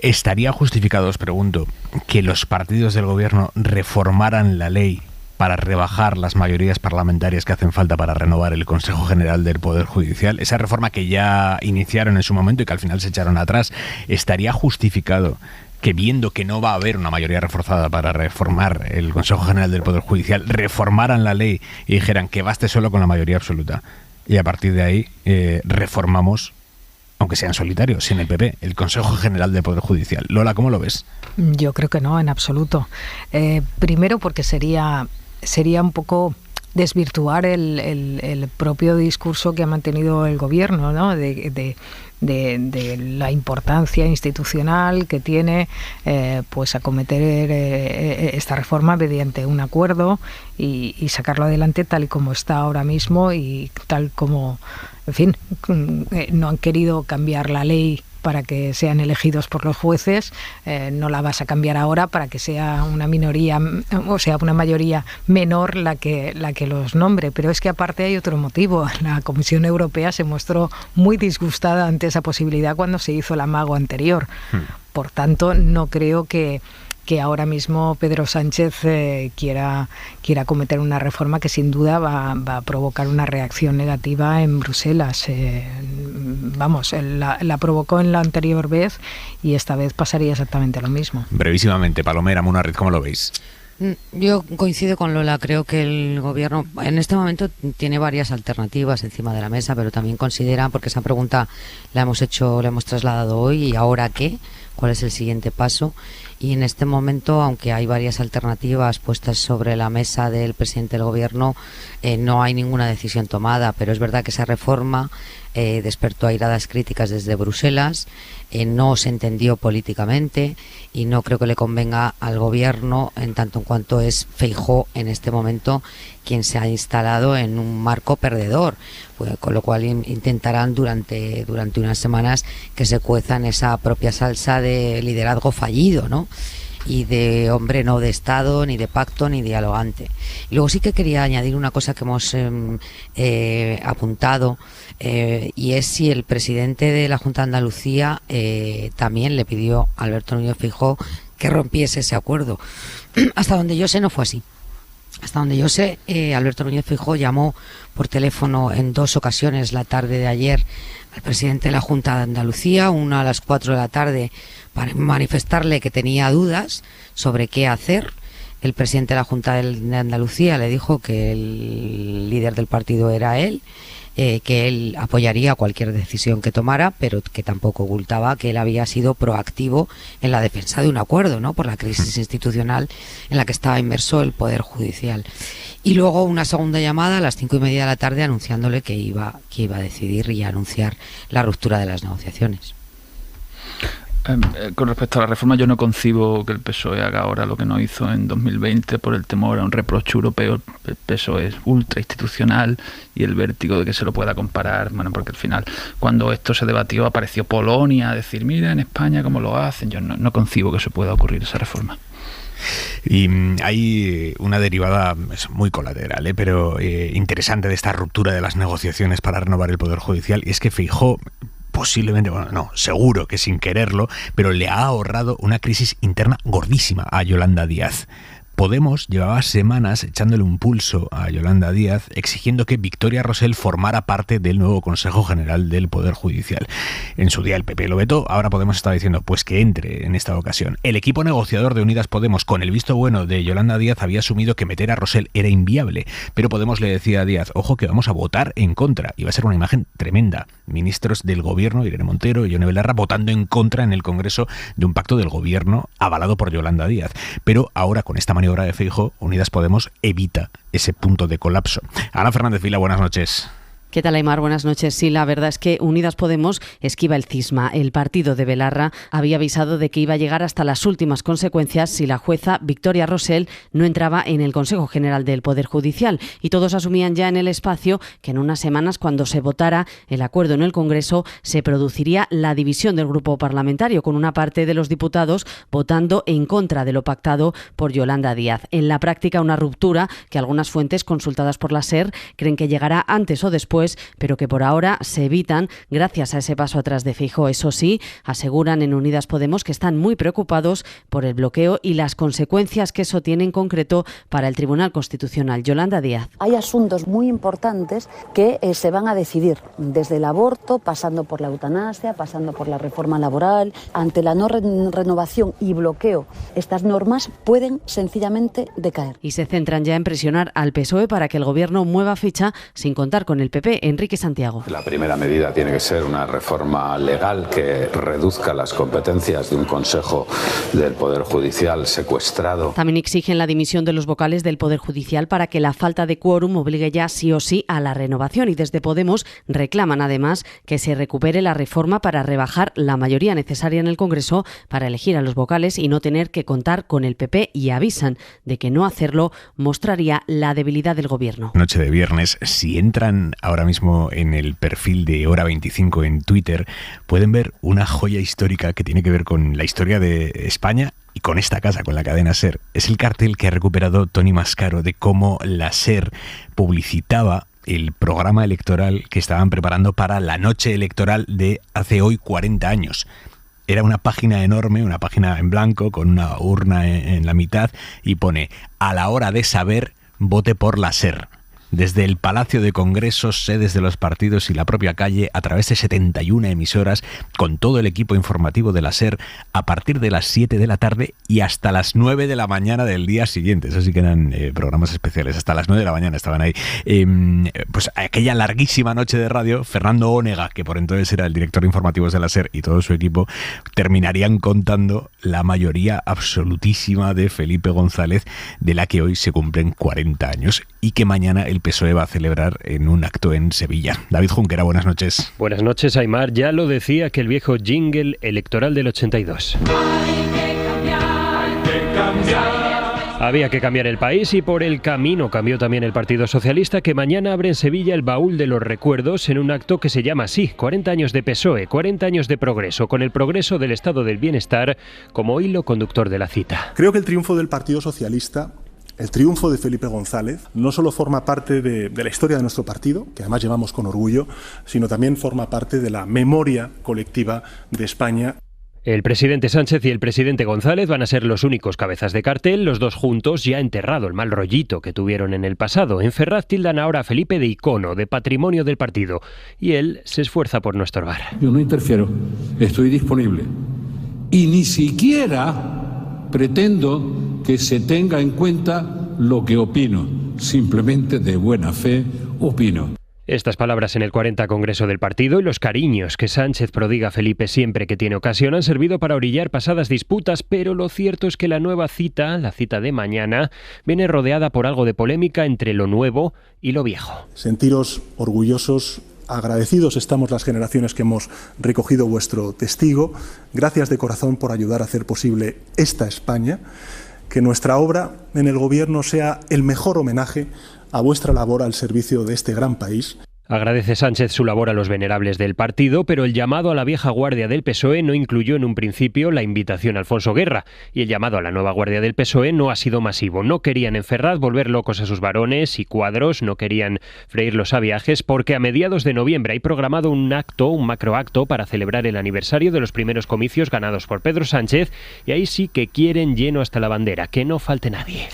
¿estaría justificado, os pregunto, que los partidos del gobierno reformaran la ley para rebajar las mayorías parlamentarias que hacen falta para renovar el Consejo General del Poder Judicial? Esa reforma que ya iniciaron en su momento y que al final se echaron atrás, ¿estaría justificado que, viendo que no va a haber una mayoría reforzada para reformar el Consejo General del Poder Judicial, reformaran la ley y dijeran que baste solo con la mayoría absoluta, y a partir de ahí reformamos, aunque sea en solitario, sin el PP, el Consejo General del Poder Judicial? Lola, ¿cómo lo ves? Yo creo que no, en absoluto. Primero porque sería un poco desvirtuar el propio discurso que ha mantenido el gobierno, ¿no? de la importancia institucional que tiene pues acometer esta reforma mediante un acuerdo y sacarlo adelante tal y como está ahora mismo, y tal como, en fin, no han querido cambiar la ley para que sean elegidos por los jueces, no la vas a cambiar ahora para que sea una minoría, o sea, una mayoría menor la que los nombre. Pero es que aparte hay otro motivo. La Comisión Europea se mostró muy disgustada ante esa posibilidad cuando se hizo el amago anterior. Por tanto, no creo que ahora mismo Pedro Sánchez quiera cometer una reforma que sin duda va a provocar una reacción negativa en Bruselas. La provocó en la anterior vez y esta vez pasaría exactamente lo mismo. Brevísimamente, Palomera, Munarriz, ¿cómo lo veis? Yo coincido con Lola. Creo que el gobierno en este momento tiene varias alternativas encima de la mesa, pero también considera, porque esa pregunta la hemos trasladado hoy, ¿y ahora qué? ¿Cuál es el siguiente paso? Y en este momento, aunque hay varias alternativas puestas sobre la mesa del presidente del gobierno, no hay ninguna decisión tomada. Pero es verdad que esa reforma despertó airadas críticas desde Bruselas, no se entendió políticamente, y no creo que le convenga al gobierno, en tanto en cuanto es Feijóo en este momento quien se ha instalado en un marco perdedor, pues, con lo cual intentarán durante unas semanas que se cuezan esa propia salsa de liderazgo fallido, ¿no? y de hombre no de Estado, ni de pacto, ni dialogante. Y luego sí que quería añadir una cosa que hemos apuntado, y es si el presidente de la Junta de Andalucía también le pidió a Alberto Núñez Feijóo que rompiese ese acuerdo. Hasta donde yo sé no fue así. Hasta donde yo sé, Alberto Núñez Feijóo llamó por teléfono en 2 ocasiones la tarde de ayer al presidente de la Junta de Andalucía, una a las 4 de la tarde, para manifestarle que tenía dudas sobre qué hacer. El presidente de la Junta de Andalucía le dijo que el líder del partido era él, que él apoyaría cualquier decisión que tomara, pero que tampoco ocultaba que él había sido proactivo en la defensa de un acuerdo, ¿no?, por la crisis institucional en la que estaba inmerso el Poder Judicial. Y luego una segunda llamada a las 5:30 de la tarde anunciándole que iba a decidir y a anunciar la ruptura de las negociaciones. Con respecto a la reforma, yo no concibo que el PSOE haga ahora lo que no hizo en 2020 por el temor a un reproche europeo. El PSOE es ultra institucional y el vértigo de que se lo pueda comparar, bueno, porque al final, cuando esto se debatió, apareció Polonia a decir, mira, en España cómo lo hacen. Yo no concibo que se pueda ocurrir esa reforma. Y hay una derivada muy colateral, pero interesante de esta ruptura de las negociaciones para renovar el Poder Judicial, y es que Feijóo posiblemente, bueno, no, seguro que sin quererlo, pero le ha ahorrado una crisis interna gordísima a Yolanda Díaz. Podemos llevaba semanas echándole un pulso a Yolanda Díaz exigiendo que Victoria Rosell formara parte del nuevo Consejo General del Poder Judicial. En su día el PP lo vetó, ahora Podemos está diciendo pues que entre en esta ocasión. El equipo negociador de Unidas Podemos, con el visto bueno de Yolanda Díaz, había asumido que meter a Rosell era inviable, pero Podemos le decía a Díaz, ojo que vamos a votar en contra, y va a ser una imagen tremenda. Ministros del gobierno, Irene Montero y Yone Belarra, votando en contra en el Congreso de un pacto del gobierno avalado por Yolanda Díaz. Pero ahora con esta maniobra de Feijóo, Unidas Podemos evita ese punto de colapso. Ana Fernández Vila, buenas noches. ¿Qué tal, Aymar? Buenas noches. Sí, la verdad es que Unidas Podemos esquiva el cisma. El partido de Belarra había avisado de que iba a llegar hasta las últimas consecuencias si la jueza Victoria Rosell no entraba en el Consejo General del Poder Judicial. Y todos asumían ya en el espacio que en unas semanas, cuando se votara el acuerdo en el Congreso, se produciría la división del grupo parlamentario, con una parte de los diputados votando en contra de lo pactado por Yolanda Díaz. En la práctica, una ruptura que algunas fuentes consultadas por la SER creen que llegará antes o después, pero que por ahora se evitan gracias a ese paso atrás de Feijóo. Eso sí, aseguran en Unidas Podemos que están muy preocupados por el bloqueo y las consecuencias que eso tiene en concreto para el Tribunal Constitucional. Yolanda Díaz. Hay asuntos muy importantes que se van a decidir, desde el aborto, pasando por la eutanasia, pasando por la reforma laboral. Ante la no renovación y bloqueo, estas normas pueden sencillamente decaer. Y se centran ya en presionar al PSOE para que el Gobierno mueva ficha sin contar con el PP. Enrique Santiago. La primera medida tiene que ser una reforma legal que reduzca las competencias de un Consejo del Poder Judicial secuestrado. También exigen la dimisión de los vocales del Poder Judicial para que la falta de quórum obligue ya sí o sí a la renovación, y desde Podemos reclaman además que se recupere la reforma para rebajar la mayoría necesaria en el Congreso para elegir a los vocales y no tener que contar con el PP, y avisan de que no hacerlo mostraría la debilidad del Gobierno. Noche de viernes, si entran ahora mismo en el perfil de Hora 25 en Twitter, pueden ver una joya histórica que tiene que ver con la historia de España y con esta casa, con la cadena SER. Es el cartel que ha recuperado Tony Mascaro de cómo la SER publicitaba el programa electoral que estaban preparando para la noche electoral de hace hoy 40 años. Era una página enorme, una página en blanco con una urna en la mitad, y pone: a la hora de saber, vote por la SER. Desde el Palacio de Congresos, sedes de los partidos y la propia calle, a través de 71 emisoras, con todo el equipo informativo de la SER, a partir de las 7 de la tarde y hasta las 9 de la mañana del día siguiente. Eso sí que eran programas especiales. Hasta las 9 de la mañana estaban ahí. Pues aquella larguísima noche de radio, Fernando Onega, que por entonces era el director de informativos de la SER, y todo su equipo, terminarían contando la mayoría absolutísima de Felipe González, de la que hoy se cumplen 40 años y que mañana el PSOE va a celebrar en un acto en Sevilla. David Junquera, buenas noches. Buenas noches, Aymar. Ya lo decía que el viejo jingle electoral del 82. Hay que cambiar. Había que cambiar el país y por el camino cambió también el Partido Socialista, que mañana abre en Sevilla el baúl de los recuerdos en un acto que se llama así: 40 años de PSOE, 40 años de progreso, con el progreso del estado del bienestar como hilo conductor de la cita. Creo que el triunfo del Partido Socialista, el triunfo de Felipe González, no solo forma parte de la historia de nuestro partido, que además llevamos con orgullo, sino también forma parte de la memoria colectiva de España. El presidente Sánchez y el presidente González van a ser los únicos cabezas de cartel, los dos juntos, ya enterrado el mal rollito que tuvieron en el pasado. En Ferraz tildan ahora a Felipe de icono, de patrimonio del partido, y él se esfuerza por no estorbar. Yo no interfiero, estoy disponible. Y ni siquiera pretendo que se tenga en cuenta lo que opino, simplemente de buena fe opino. Estas palabras en el 40 Congreso del Partido y los cariños que Sánchez prodiga a Felipe siempre que tiene ocasión han servido para orillar pasadas disputas, pero lo cierto es que la nueva cita, la cita de mañana, viene rodeada por algo de polémica entre lo nuevo y lo viejo. Sentiros orgullosos, agradecidos estamos las generaciones que hemos recogido vuestro testigo. Gracias de corazón por ayudar a hacer posible esta España. Que nuestra obra en el Gobierno sea el mejor homenaje a vuestra labor al servicio de este gran país. Agradece Sánchez su labor a los venerables del partido, pero el llamado a la vieja guardia del PSOE no incluyó en un principio la invitación a Alfonso Guerra, y el llamado a la nueva guardia del PSOE no ha sido masivo. No querían en Ferraz volver locos a sus varones y cuadros, no querían freírlos a viajes, porque a mediados de noviembre hay programado un macroacto para celebrar el aniversario de los primeros comicios ganados por Pedro Sánchez, y ahí sí que quieren lleno hasta la bandera, que no falte nadie.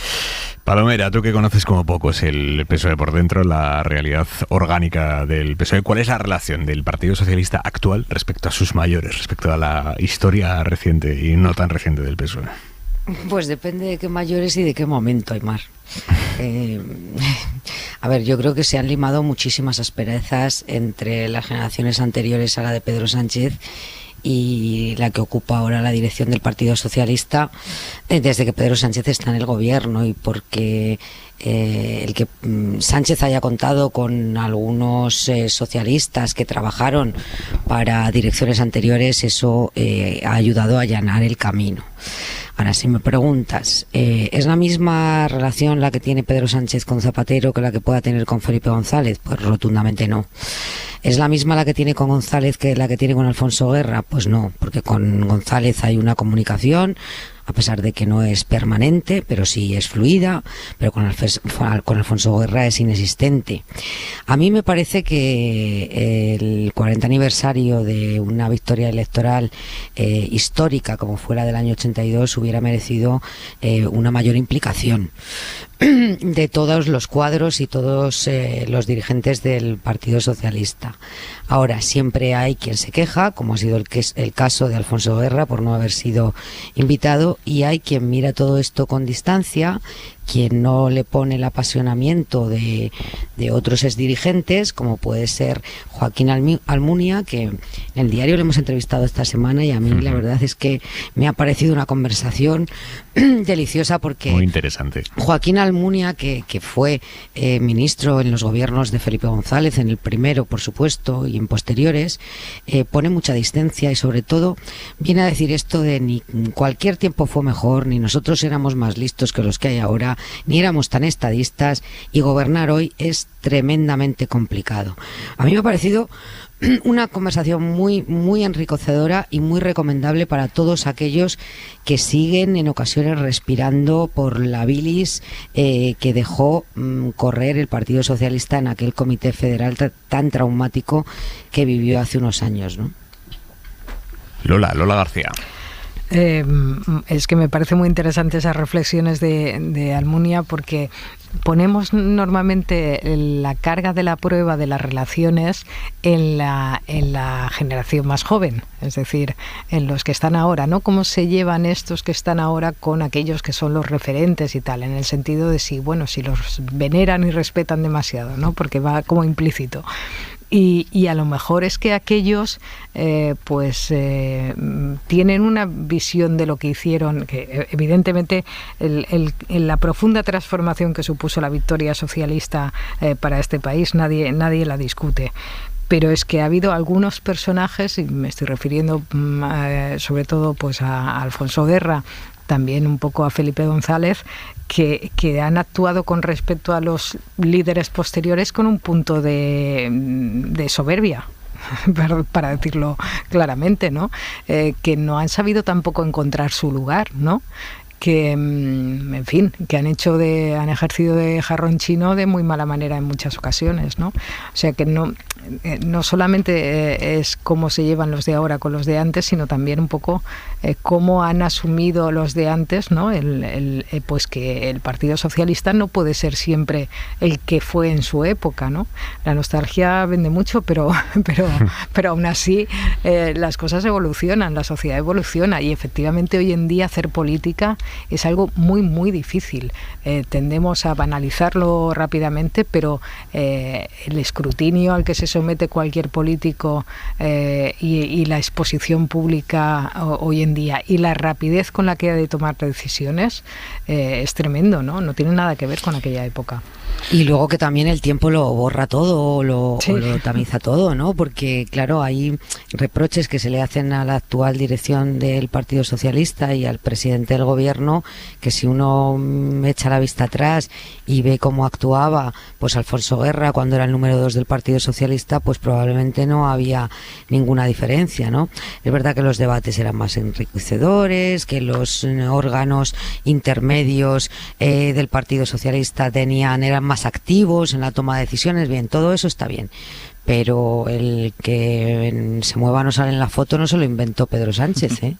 Palomera, tú que conoces como pocos el PSOE por dentro, la realidad orgánica del PSOE, ¿cuál es la relación del Partido Socialista actual respecto a sus mayores, respecto a la historia reciente y no tan reciente del PSOE? Pues depende de qué mayores y de qué momento, Aymar. A ver, yo creo que se han limado muchísimas asperezas entre las generaciones anteriores a la de Pedro Sánchez y la que ocupa ahora la dirección del Partido Socialista desde que Pedro Sánchez está en el gobierno, y porque el que Sánchez haya contado con algunos socialistas que trabajaron para direcciones anteriores, eso ha ayudado a allanar el camino. Ahora, si me preguntas, ¿es la misma relación la que tiene Pedro Sánchez con Zapatero que la que pueda tener con Felipe González? Pues rotundamente no. ¿Es la misma la que tiene con González que la que tiene con Alfonso Guerra? Pues no, porque con González hay una comunicación, a pesar de que no es permanente, pero sí es fluida, pero con Alfonso Guerra es inexistente. A mí me parece que el 40 aniversario de una victoria electoral histórica como fue la del año 82 hubiera merecido una mayor implicación de todos los cuadros y todos los dirigentes del Partido Socialista. Ahora, siempre hay quien se queja, como ha sido el caso de Alfonso Guerra por no haber sido invitado, y hay quien mira todo esto con distancia, quien no le pone el apasionamiento de otros exdirigentes, como puede ser Joaquín Almunia, que en el diario le hemos entrevistado esta semana, y a mí la verdad es que me ha parecido una conversación deliciosa, porque muy interesante. Joaquín Almunia, que fue ministro en los gobiernos de Felipe González, en el primero por supuesto y en posteriores, pone mucha distancia, y sobre todo viene a decir esto de ni cualquier tiempo fue mejor, ni nosotros éramos más listos que los que hay ahora, ni éramos tan estadistas, y gobernar hoy es tremendamente complicado. A mí me ha parecido una conversación muy, muy enriquecedora y muy recomendable para todos aquellos que siguen en ocasiones respirando por la bilis que dejó correr el Partido Socialista en aquel comité federal tan traumático que vivió hace unos años, ¿no? Lola García. Es que me parece muy interesante esas reflexiones de Almunia, porque ponemos normalmente la carga de la prueba de las relaciones en la generación más joven, es decir, en los que están ahora, ¿no? Cómo se llevan estos que están ahora con aquellos que son los referentes y tal, en el sentido de si los veneran y respetan demasiado, ¿no? Porque va como implícito. Y a lo mejor es que aquellos tienen una visión de lo que hicieron, que evidentemente la profunda transformación que supuso la victoria socialista para este país nadie la discute. Pero es que ha habido algunos personajes, y me estoy refiriendo sobre todo pues a Alfonso Guerra, también un poco a Felipe González, que han actuado con respecto a los líderes posteriores con un punto de soberbia, para decirlo claramente, ¿no? Que no han sabido tampoco encontrar su lugar, ¿no? Que, en fin, que han ejercido de jarrón chino de muy mala manera en muchas ocasiones, ¿no? O sea que no solamente es cómo se llevan los de ahora con los de antes, sino también un poco cómo han asumido los de antes, ¿no? Pues que el Partido Socialista no puede ser siempre el que fue en su época, ¿no? La nostalgia vende mucho, pero aún así las cosas evolucionan, la sociedad evoluciona, y efectivamente hoy en día hacer política es algo muy, muy difícil. Tendemos a banalizarlo rápidamente, pero el escrutinio al que se somete cualquier político y la exposición pública hoy en día y la rapidez con la que ha de tomar decisiones es tremendo, ¿no? No tiene nada que ver con aquella época. Y luego que también el tiempo lo borra todo, o lo tamiza todo, ¿no? Porque, claro, hay reproches que se le hacen a la actual dirección del Partido Socialista y al presidente del Gobierno, que si uno echa la vista atrás y ve cómo actuaba pues Alfonso Guerra cuando era el número 2 del Partido Socialista, pues probablemente no había ninguna diferencia, ¿no? Es verdad que los debates eran más enriquecedores, que los órganos intermedios del Partido Socialista eran más activos en la toma de decisiones, bien, todo eso está bien, pero el que se mueva no sale en la foto no se lo inventó Pedro Sánchez, ¿eh?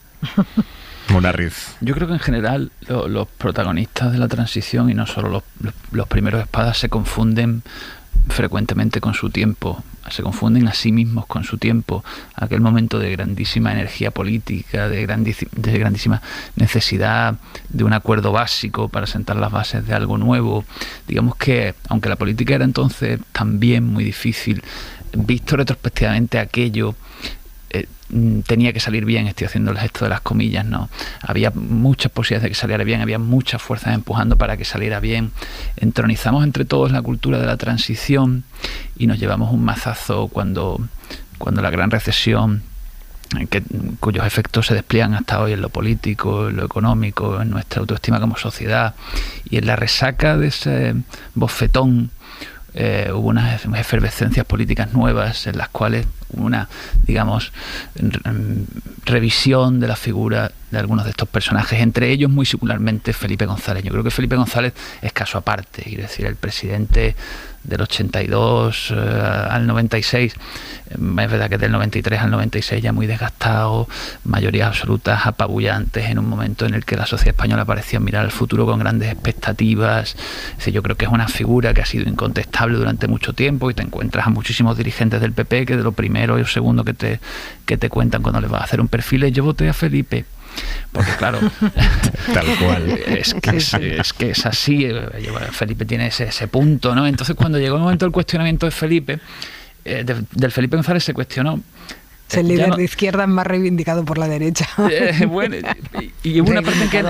Munarriz. Yo creo que en general los protagonistas de la transición, y no solo los primeros espadas, se confunden frecuentemente con su tiempo, se confunden a sí mismos con su tiempo. Aquel momento de grandísima energía política, de grandísima necesidad de un acuerdo básico para sentar las bases de algo nuevo. Digamos que, aunque la política era entonces también muy difícil, visto retrospectivamente aquello, tenía que salir bien. Estoy haciendo el gesto de las comillas, ¿no? Había muchas posibilidades de que saliera bien, había muchas fuerzas empujando para que saliera bien. Entronizamos entre todos la cultura de la transición y nos llevamos un mazazo cuando la gran recesión, cuyos efectos se despliegan hasta hoy en lo político, en lo económico, en nuestra autoestima como sociedad, y en la resaca de ese bofetón hubo unas efervescencias políticas nuevas en las cuales una, digamos, revisión de la figura de algunos de estos personajes, entre ellos muy singularmente Felipe González. Yo creo que Felipe González es caso aparte, quiero decir, el presidente del 82 al 96, es verdad que del 93 al 96 ya muy desgastado, mayorías absolutas apabullantes, en un momento en el que la sociedad española parecía mirar al futuro con grandes expectativas. Es decir, yo creo que es una figura que ha sido incontestable durante mucho tiempo, y te encuentras a muchísimos dirigentes del PP que de lo primero y lo segundo que te cuentan cuando les vas a hacer un perfil es: yo voté a Felipe. Porque claro, tal cual, es que es así. Felipe tiene ese punto, ¿no? Entonces, cuando llegó el momento del cuestionamiento de Felipe, del Felipe González, se cuestionó. Es el líder de izquierda más reivindicado por la derecha. Bueno, y hubo una parte en que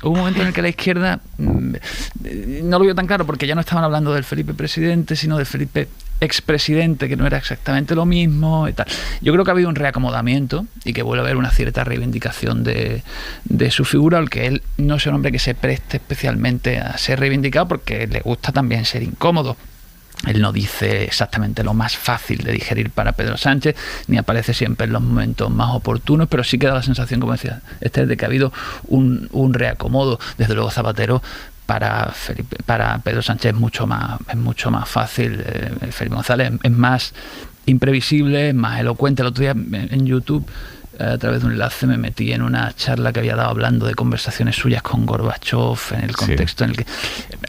hubo un momento en el que la izquierda no lo vio tan claro, porque ya no estaban hablando del Felipe presidente, sino del Felipe expresidente, que no era exactamente lo mismo y tal. Yo creo que ha habido un reacomodamiento y que vuelve a haber una cierta reivindicación de su figura, al que él no es un hombre que se preste especialmente a ser reivindicado, porque le gusta también ser incómodo. Él no dice exactamente lo más fácil de digerir para Pedro Sánchez, ni aparece siempre en los momentos más oportunos, pero sí que da la sensación, como decía Esther, de que ha habido un reacomodo. Desde luego Zapatero, para Pedro Sánchez es mucho más fácil. Felipe González es más imprevisible, es más elocuente. El otro día en YouTube, a través de un enlace, me metí en una charla que había dado hablando de conversaciones suyas con Gorbachev, en el contexto en el que,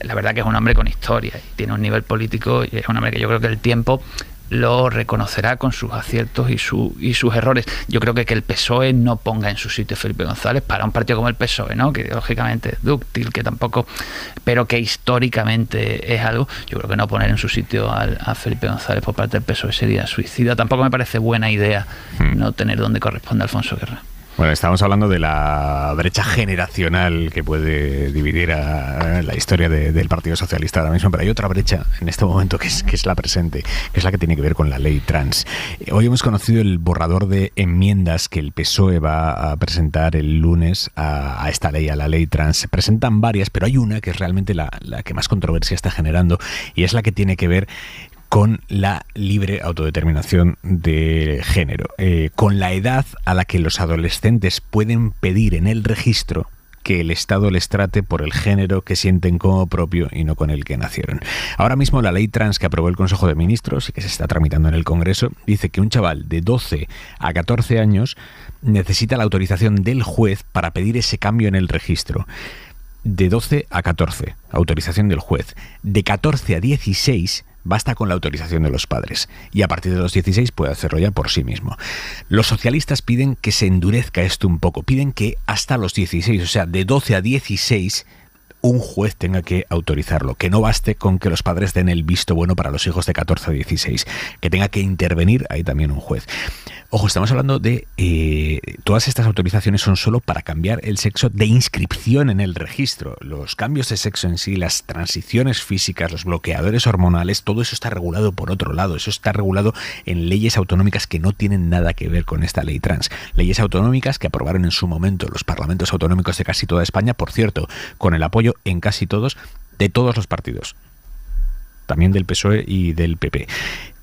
la verdad que es un hombre con historia y tiene un nivel político, y es un hombre que yo creo que el tiempo lo reconocerá con sus aciertos y sus errores. Yo creo que el PSOE no ponga en su sitio a Felipe González, para un partido como el PSOE, ¿no? Que lógicamente es dúctil, que tampoco, pero que históricamente es algo. Yo creo que no poner en su sitio a Felipe González por parte del PSOE sería suicida. Tampoco me parece buena idea no tener donde corresponde a Alfonso Guerra. Bueno, estamos hablando de la brecha generacional que puede dividir a la historia del Partido Socialista ahora mismo, pero hay otra brecha en este momento que es la presente, que es la que tiene que ver con la ley trans. Hoy hemos conocido el borrador de enmiendas que el PSOE va a presentar el lunes a esta ley, a la ley trans. Se presentan varias, pero hay una que es realmente la que más controversia está generando, y es la que tiene que ver con la libre autodeterminación de género, con la edad a la que los adolescentes pueden pedir en el registro que el Estado les trate por el género que sienten como propio y no con el que nacieron. Ahora mismo la ley trans que aprobó el Consejo de Ministros y que se está tramitando en el Congreso dice que un chaval de 12 a 14 años necesita la autorización del juez para pedir ese cambio en el registro. De 12 a 14, autorización del juez. De 14 a 16, basta con la autorización de los padres. Y a partir de los 16 puede hacerlo ya por sí mismo. Los socialistas piden que se endurezca esto un poco. Piden que hasta los 16, o sea, de 12 a 16, un juez tenga que autorizarlo. Que no baste con que los padres den el visto bueno para los hijos de 14 a 16. Que tenga que intervenir ahí también un juez. Ojo, estamos hablando de... todas estas autorizaciones son solo para cambiar el sexo de inscripción en el registro. Los cambios de sexo en sí, las transiciones físicas, los bloqueadores hormonales, todo eso está regulado por otro lado. Eso está regulado en leyes autonómicas que no tienen nada que ver con esta ley trans. Leyes autonómicas que aprobaron en su momento los parlamentos autonómicos de casi toda España, por cierto, con el apoyo en casi todos de todos los partidos. También del PSOE y del PP.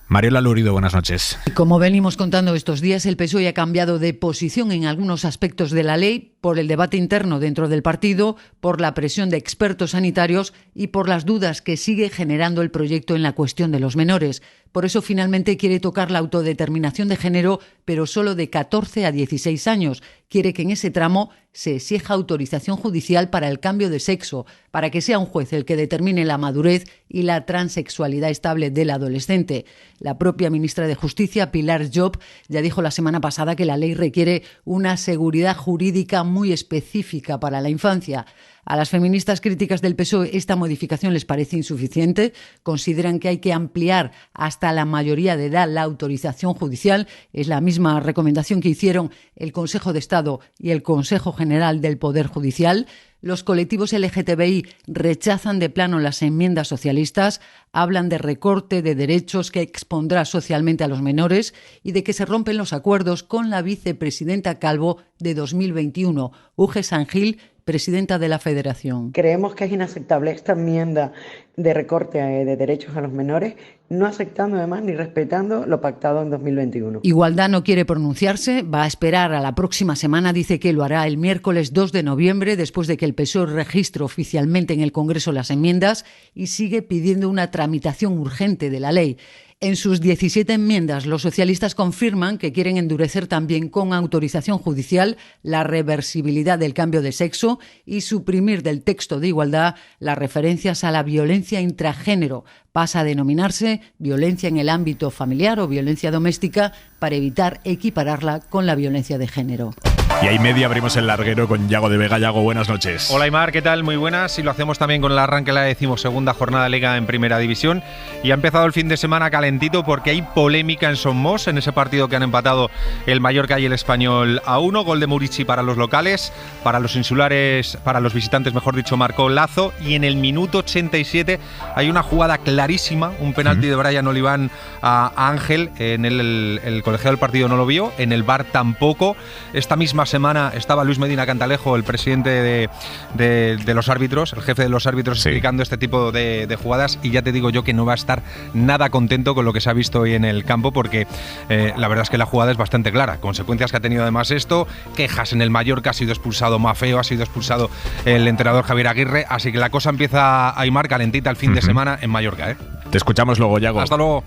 Mariola Lurido, buenas noches. Como venimos contando estos días, el PSOE ha cambiado de posición en algunos aspectos de la ley por el debate interno dentro del partido, por la presión de expertos sanitarios y por las dudas que sigue generando el proyecto en la cuestión de los menores. Por eso finalmente quiere tocar la autodeterminación de género, pero solo de 14 a 16 años. Quiere que en ese tramo se exija autorización judicial para el cambio de sexo, para que sea un juez el que determine la madurez y la transexualidad estable del adolescente. La propia ministra de Justicia, Pilar Llop, ya dijo la semana pasada que la ley requiere una seguridad jurídica muy específica para la infancia. A las feministas críticas del PSOE esta modificación les parece insuficiente. Consideran que hay que ampliar hasta la mayoría de edad la autorización judicial. Es la misma recomendación que hicieron el Consejo de Estado y el Consejo General del Poder Judicial. Los colectivos LGTBI rechazan de plano las enmiendas socialistas, hablan de recorte de derechos que expondrá socialmente a los menores y de que se rompen los acuerdos con la vicepresidenta Calvo de 2021, Uge Sangil, presidenta de la Federación. Creemos que es inaceptable esta enmienda de recorte de derechos a los menores, no aceptando además ni respetando lo pactado en 2021. Igualdad no quiere pronunciarse, va a esperar a la próxima semana, dice que lo hará el miércoles 2 de noviembre, después de que el PSOE registre oficialmente en el Congreso las enmiendas y sigue pidiendo una tramitación urgente de la ley. En sus 17 enmiendas, los socialistas confirman que quieren endurecer también con autorización judicial la reversibilidad del cambio de sexo y suprimir del texto de igualdad las referencias a la violencia intragénero. Pasa a denominarse violencia en el ámbito familiar o violencia doméstica para evitar equipararla con la violencia de género. Y ahí media abrimos el larguero con Yago de Vega. Yago, buenas noches. Hola Aimar, ¿qué tal? Muy buenas. Y lo hacemos también con el arranque de la 12ª jornada de Liga en Primera División. Y ha empezado el fin de semana calentito porque hay polémica en Somos, en ese partido que han empatado el Mallorca y el Español a 1. Gol de Murici para los locales, para los insulares, para los visitantes, mejor dicho, marcó Lazo. Y en el minuto 87 hay una jugada clarísima, un penalti de Brian Oliván a Ángel. En el colegiado del partido no lo vio, en el VAR tampoco. Esta misma semana estaba Luis Medina Cantalejo, el presidente de los árbitros, el jefe de los árbitros, explicando este tipo de jugadas, y ya te digo yo que no va a estar nada contento con lo que se ha visto hoy en el campo, porque la verdad es que la jugada es bastante clara. Consecuencias que ha tenido además esto, quejas en el Mallorca, ha sido expulsado Mafeo, ha sido expulsado el entrenador Javier Aguirre, así que la cosa empieza a ir calentita el fin de semana en Mallorca. Te escuchamos luego, Yago. Hasta luego.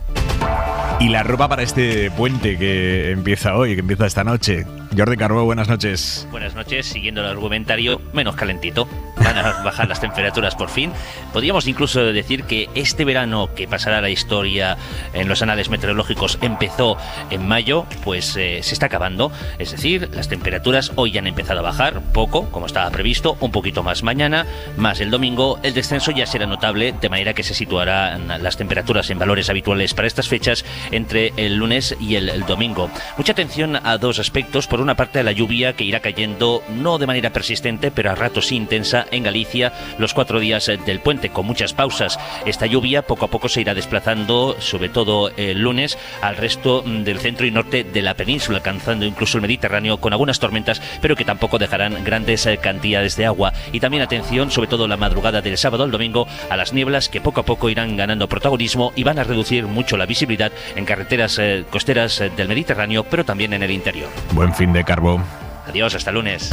Y la ropa para este puente que empieza hoy, que empieza esta noche. Jordi Carbó, buenas noches. Buenas noches, siguiendo el argumentario, menos calentito. van a bajar las temperaturas por fin. Podríamos incluso decir que este verano, que pasará a la historia en los anales meteorológicos, empezó en mayo, pues se está acabando. Es decir, las temperaturas hoy ya han empezado a bajar, poco, como estaba previsto, un poquito más mañana, más el domingo. El descenso ya será notable, de manera que se situarán las temperaturas en valores habituales para estas fechas entre el lunes y el domingo. Mucha atención a dos aspectos. Por una parte, a la lluvia, que irá cayendo no de manera persistente, pero a ratos sí intensa en Galicia los 4 días del puente, con muchas pausas. Esta lluvia poco a poco se irá desplazando, sobre todo el lunes, al resto del centro y norte de la península, alcanzando incluso el Mediterráneo con algunas tormentas, pero que tampoco dejarán grandes cantidades de agua. Y también atención, sobre todo la madrugada del sábado al domingo, a las nieblas, que poco a poco irán ganando protagonismo y van a reducir mucho la visibilidad en carreteras costeras del Mediterráneo, pero también en el interior. Buen fin de Carbo. Adiós, hasta lunes.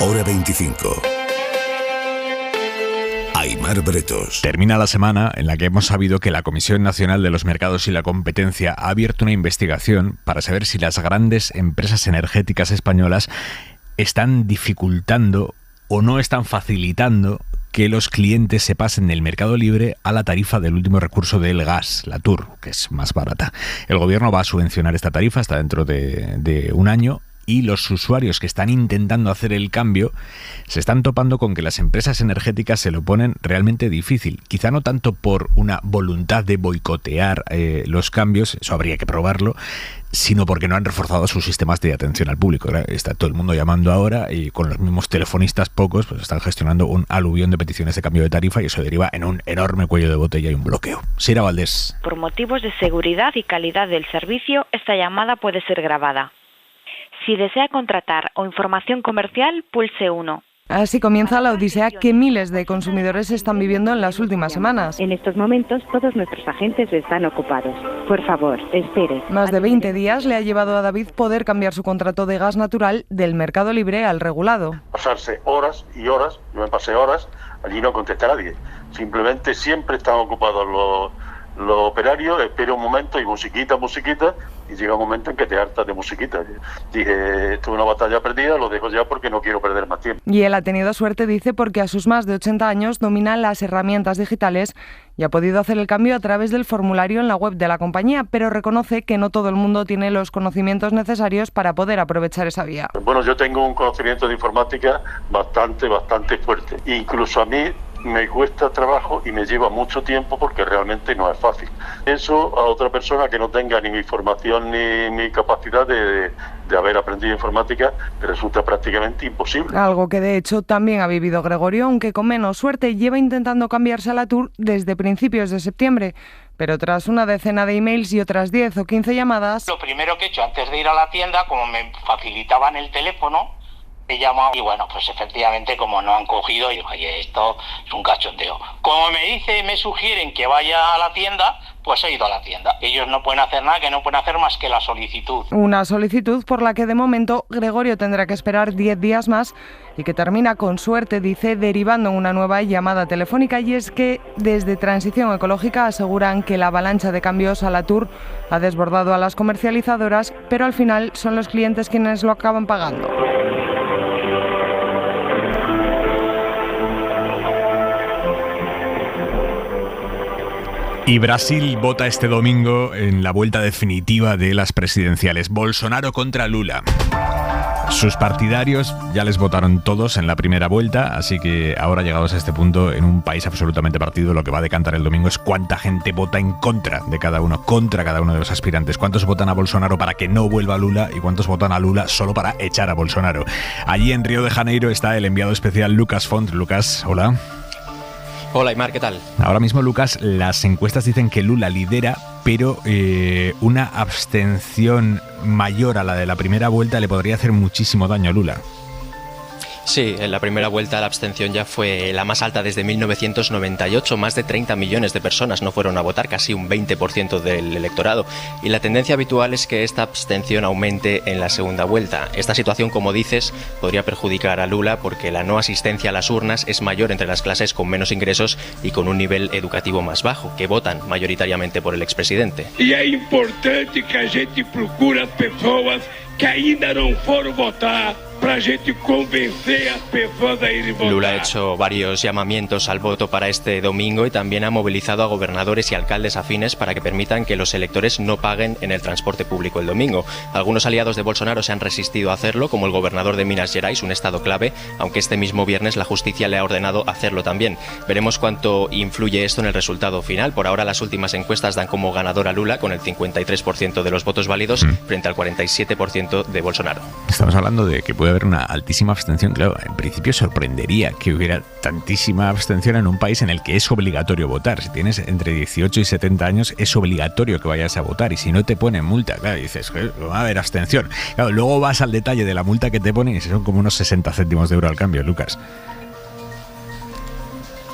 Hora 25. Aimar Bretos. Termina la semana en la que hemos sabido que la Comisión Nacional de los Mercados y la Competencia ha abierto una investigación para saber si las grandes empresas energéticas españolas están dificultando o no están facilitando que los clientes se pasen del mercado libre a la tarifa del último recurso del gas, la TUR, que es más barata. El gobierno va a subvencionar esta tarifa hasta dentro de un año, y los usuarios que están intentando hacer el cambio se están topando con que las empresas energéticas se lo ponen realmente difícil. Quizá no tanto por una voluntad de boicotear los cambios, eso habría que probarlo, sino porque no han reforzado sus sistemas de atención al público. Está todo el mundo llamando ahora y con los mismos telefonistas pocos pues están gestionando un aluvión de peticiones de cambio de tarifa y eso deriva en un enorme cuello de botella y un bloqueo. Sira Valdés. Por motivos de seguridad y calidad del servicio, esta llamada puede ser grabada. Si desea contratar o información comercial, pulse 1. Así comienza la odisea que miles de consumidores están viviendo en las últimas semanas. En estos momentos todos nuestros agentes están ocupados. Por favor, espere. Más de 20 días le ha llevado a David poder cambiar su contrato de gas natural del mercado libre al regulado. Pasarse horas y horas, yo me pasé horas, allí no contesta a nadie. Simplemente siempre están ocupados los operarios, espera un momento y musiquita, y llega un momento en que te hartas de musiquita. Dije, esto es una batalla perdida, lo dejo ya porque no quiero perder más tiempo. Y él ha tenido suerte, dice, porque a sus más de 80 años domina las herramientas digitales y ha podido hacer el cambio a través del formulario en la web de la compañía, pero reconoce que no todo el mundo tiene los conocimientos necesarios para poder aprovechar esa vía. Bueno, yo tengo un conocimiento de informática bastante fuerte. Incluso a mí me cuesta trabajo y me lleva mucho tiempo porque realmente no es fácil. Eso a otra persona que no tenga ni mi formación ni capacidad de haber aprendido informática resulta prácticamente imposible. Algo que de hecho también ha vivido Gregorio, aunque con menos suerte. Lleva intentando cambiarse a la TUR desde principios de septiembre, pero tras una decena de emails y otras 10 o 15 llamadas... Lo primero que he hecho antes de ir a la tienda, como me facilitaban el teléfono, he llamado y bueno, pues efectivamente como no han cogido, digo, oye, esto es un cachondeo. Como me sugieren que vaya a la tienda, pues he ido a la tienda. Ellos no pueden hacer nada, que no pueden hacer más que la solicitud. Una solicitud por la que de momento Gregorio tendrá que esperar 10 días más y que termina con suerte, dice, derivando en una nueva llamada telefónica. Y es que desde Transición Ecológica aseguran que la avalancha de cambios a la TUR ha desbordado a las comercializadoras, pero al final son los clientes quienes lo acaban pagando. Y Brasil vota este domingo en la vuelta definitiva de las presidenciales. Bolsonaro contra Lula. Sus partidarios ya les votaron todos en la primera vuelta, así que ahora, llegados a este punto, en un país absolutamente partido, lo que va a decantar el domingo es cuánta gente vota en contra de cada uno, contra cada uno de los aspirantes. Cuántos votan a Bolsonaro para que no vuelva Lula y cuántos votan a Lula solo para echar a Bolsonaro. Allí en Río de Janeiro está el enviado especial Lucas Font. Lucas, hola. Hola, Aimar, ¿qué tal? Ahora mismo, Lucas, las encuestas dicen que Lula lidera, pero una abstención mayor a la de la primera vuelta le podría hacer muchísimo daño a Lula. Sí, en la primera vuelta la abstención ya fue la más alta desde 1998. Más de 30 millones de personas no fueron a votar, casi un 20% del electorado. Y la tendencia habitual es que esta abstención aumente en la segunda vuelta. Esta situación, como dices, podría perjudicar a Lula porque la no asistencia a las urnas es mayor entre las clases con menos ingresos y con un nivel educativo más bajo, que votan mayoritariamente por el expresidente. Y es importante que a gente procure personas que ainda não foram votar, Lula ha hecho varios llamamientos al voto para este domingo y también ha movilizado a gobernadores y alcaldes afines para que permitan que los electores no paguen en el transporte público el domingo. Algunos aliados de Bolsonaro se han resistido a hacerlo, como el gobernador de Minas Gerais, un estado clave, aunque este mismo viernes la justicia le ha ordenado hacerlo también. Veremos cuánto influye esto en el resultado final. Por ahora las últimas encuestas dan como ganador a Lula con el 53% de los votos válidos frente al 47% de Bolsonaro. Estamos hablando de que puede haber una altísima abstención. Claro, en principio sorprendería que hubiera tantísima abstención en un país en el que es obligatorio votar. Si tienes entre 18 y 70 años es obligatorio que vayas a votar y si no te ponen multa, claro, dices, va a haber abstención. Claro, luego vas al detalle de la multa que te ponen y son como unos 60 céntimos de euro al cambio, Lucas.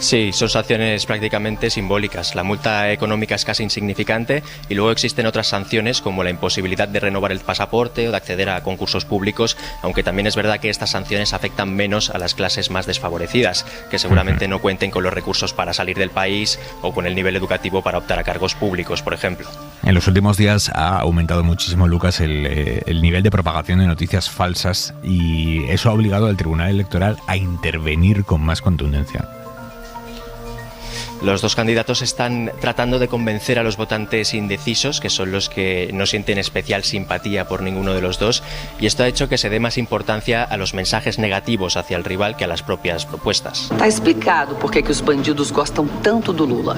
Sí, son sanciones prácticamente simbólicas. La multa económica es casi insignificante y luego existen otras sanciones como la imposibilidad de renovar el pasaporte o de acceder a concursos públicos, aunque también es verdad que estas sanciones afectan menos a las clases más desfavorecidas, que seguramente no cuenten con los recursos para salir del país o con el nivel educativo para optar a cargos públicos, por ejemplo. En los últimos días ha aumentado muchísimo, Lucas, el nivel de propagación de noticias falsas y eso ha obligado al Tribunal Electoral a intervenir con más contundencia. Los dos candidatos están tratando de convencer a los votantes indecisos, que son los que no sienten especial simpatía por ninguno de los dos, y esto ha hecho que se dé más importancia a los mensajes negativos hacia el rival que a las propias propuestas. Está explicado por qué que os bandidos gostam tanto do Lula.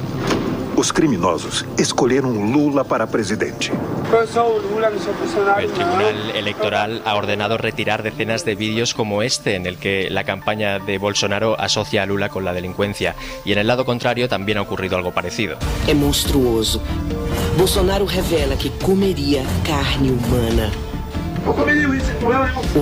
Os criminosos escolheram Lula para presidente. El Tribunal Electoral ha ordenado retirar decenas de vídeos como este, en el que la campaña de Bolsonaro asocia a Lula con la delincuencia. Y en el lado contrario también ha ocurrido algo parecido. É monstruoso. Bolsonaro revela que comeria carne humana.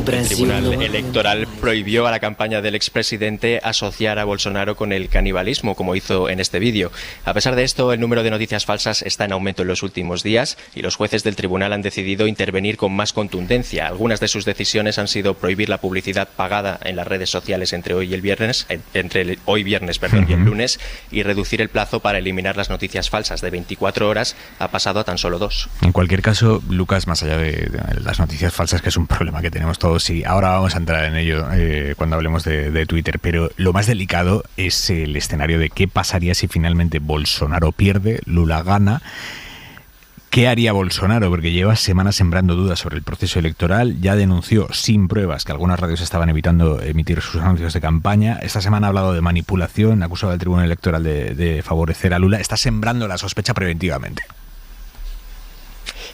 El Tribunal Electoral prohibió a la campaña del expresidente asociar a Bolsonaro con el canibalismo, como hizo en este vídeo. A pesar de esto, el número de noticias falsas está en aumento en los últimos días y los jueces del tribunal han decidido intervenir con más contundencia. Algunas de sus decisiones han sido prohibir la publicidad pagada en las redes sociales entre hoy viernes y el lunes, y reducir el plazo para eliminar las noticias falsas de 24 horas ha pasado a tan solo 2. En cualquier caso, Lucas, más allá de las noticias falsas, que es un problema que tenemos todos, y ahora vamos a entrar en ello cuando hablemos de Twitter, pero lo más delicado es el escenario de qué pasaría si finalmente Bolsonaro pierde, Lula gana. ¿Qué haría Bolsonaro? Porque lleva semanas sembrando dudas sobre el proceso electoral, ya denunció sin pruebas que algunas radios estaban evitando emitir sus anuncios de campaña, esta semana ha hablado de manipulación, acusado al Tribunal Electoral de favorecer a Lula, está sembrando la sospecha preventivamente.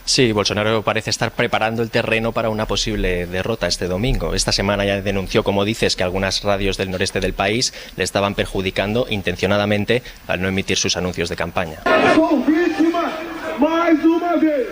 Sí, Bolsonaro parece estar preparando el terreno para una posible derrota este domingo. Esta semana ya denunció, como dices, que algunas radios del noreste del país le estaban perjudicando intencionadamente al no emitir sus anuncios de campaña. Sou vítima mais uma vez.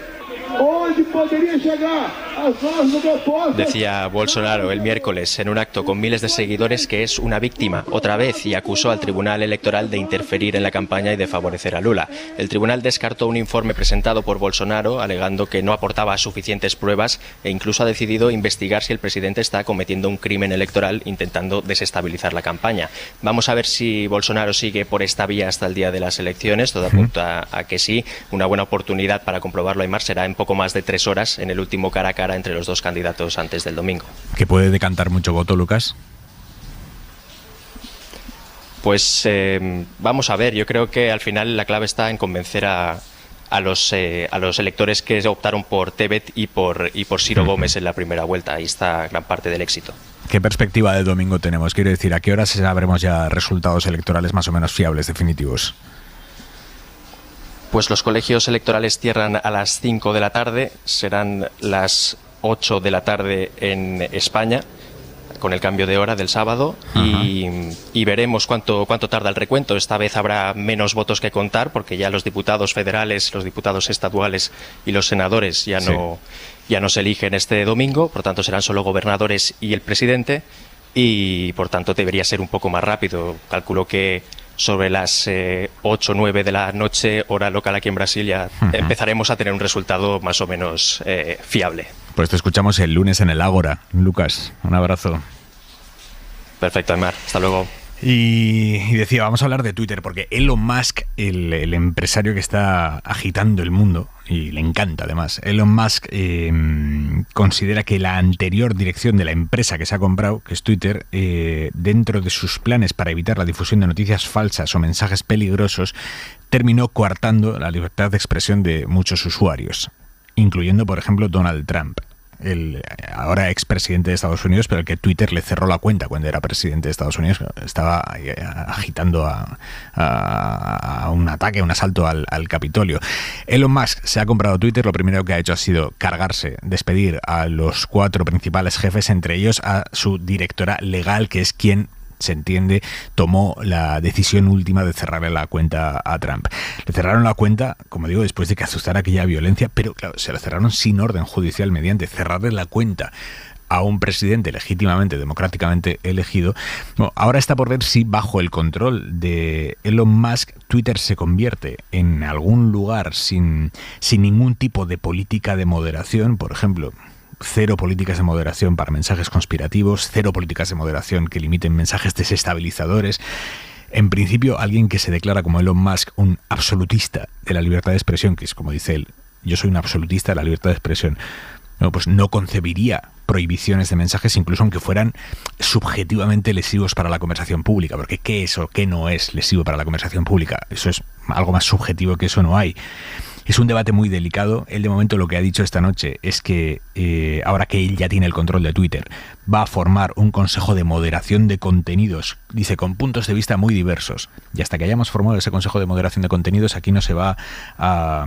Onde poderia llegar as voces do meu povo. Decía Bolsonaro el miércoles en un acto con miles de seguidores que es una víctima otra vez y acusó al Tribunal Electoral de interferir en la campaña y de favorecer a Lula. El tribunal descartó un informe presentado por Bolsonaro alegando que no aportaba suficientes pruebas e incluso ha decidido investigar si el presidente está cometiendo un crimen electoral intentando desestabilizar la campaña. Vamos a ver si Bolsonaro sigue por esta vía hasta el día de las elecciones. Todo apunta a que sí. Una buena oportunidad para comprobarlo, Aimar, será en poco más de 3 horas en el último cara a cara entre los dos candidatos antes del domingo. ¿Que puede decantar mucho voto, Lucas? Pues vamos a ver, yo creo que al final la clave está en convencer a los electores que optaron por Tebet y por Ciro Gómez en la primera vuelta. Ahí está gran parte del éxito. ¿Qué perspectiva de domingo tenemos? Quiero decir, ¿a qué horas sabremos ya resultados electorales más o menos fiables, definitivos? Pues los colegios electorales cierran a las 5 de la tarde, serán las 8 de la tarde en España, con el cambio de hora del sábado, y veremos cuánto tarda el recuento. Esta vez habrá menos votos que contar, porque ya los diputados federales, los diputados estaduales y los senadores ya no se eligen este domingo, por tanto serán solo gobernadores y el presidente, y por tanto debería ser un poco más rápido. Calculo que sobre las 8 o 9 de la noche, hora local aquí en Brasil, ya empezaremos a tener un resultado más o menos fiable. Pues te escuchamos el lunes en el Ágora. Lucas, un abrazo. Perfecto, Aimar. Hasta luego. Y decía, vamos a hablar de Twitter, porque Elon Musk, el empresario que está agitando el mundo, y le encanta además, Elon Musk considera que la anterior dirección de la empresa que se ha comprado, que es Twitter, dentro de sus planes para evitar la difusión de noticias falsas o mensajes peligrosos, terminó coartando la libertad de expresión de muchos usuarios, incluyendo, por ejemplo, Donald Trump, el ahora expresidente de Estados Unidos, pero el que Twitter le cerró la cuenta cuando era presidente de Estados Unidos. Estaba agitando a un ataque, a un asalto al Capitolio. Elon Musk se ha comprado Twitter. Lo primero que ha hecho ha sido despedir a los 4 principales jefes, entre ellos a su directora legal, que es quien, se entiende, tomó la decisión última de cerrarle la cuenta a Trump. Le cerraron la cuenta, como digo, después de que azuzara aquella violencia, pero claro, se la cerraron sin orden judicial, mediante cerrarle la cuenta a un presidente legítimamente, democráticamente elegido. Bueno, ahora está por ver si bajo el control de Elon Musk, Twitter se convierte en algún lugar sin ningún tipo de política de moderación, por ejemplo, 0 políticas de moderación para mensajes conspirativos, 0 políticas de moderación que limiten mensajes desestabilizadores. En principio, alguien que se declara como Elon Musk un absolutista de la libertad de expresión, que es como dice él, yo soy un absolutista de la libertad de expresión, pues no concebiría prohibiciones de mensajes, incluso aunque fueran subjetivamente lesivos para la conversación pública, porque ¿qué es o qué no es lesivo para la conversación pública? Eso es algo más subjetivo que eso, no hay. Es un debate muy delicado. Él de momento lo que ha dicho esta noche es que ahora que él ya tiene el control de Twitter, va a formar un consejo de moderación de contenidos, dice, con puntos de vista muy diversos. Y hasta que hayamos formado ese consejo de moderación de contenidos, aquí no se va a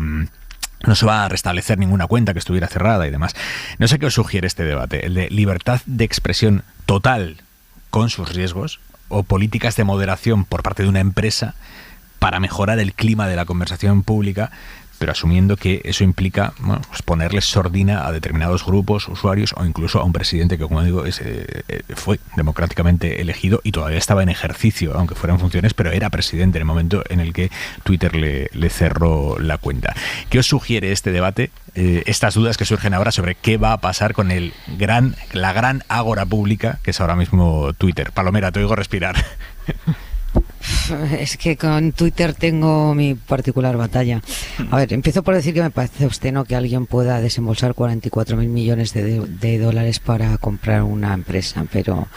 restablecer ninguna cuenta que estuviera cerrada y demás. No sé qué os sugiere este debate, el de libertad de expresión total con sus riesgos, o políticas de moderación por parte de una empresa para mejorar el clima de la conversación pública, pero asumiendo que eso implica, bueno, pues ponerles sordina a determinados grupos, usuarios, o incluso a un presidente que, como digo, fue democráticamente elegido y todavía estaba en ejercicio, aunque fuera en funciones, pero era presidente en el momento en el que Twitter le cerró la cuenta. ¿Qué os sugiere este debate? Estas dudas que surgen ahora sobre qué va a pasar con la gran ágora pública que es ahora mismo Twitter. Palomera, te oigo respirar. Es que con Twitter tengo mi particular batalla. A ver, empiezo por decir que me parece obsceno que alguien pueda desembolsar 44.000 millones de dólares para comprar una empresa, pero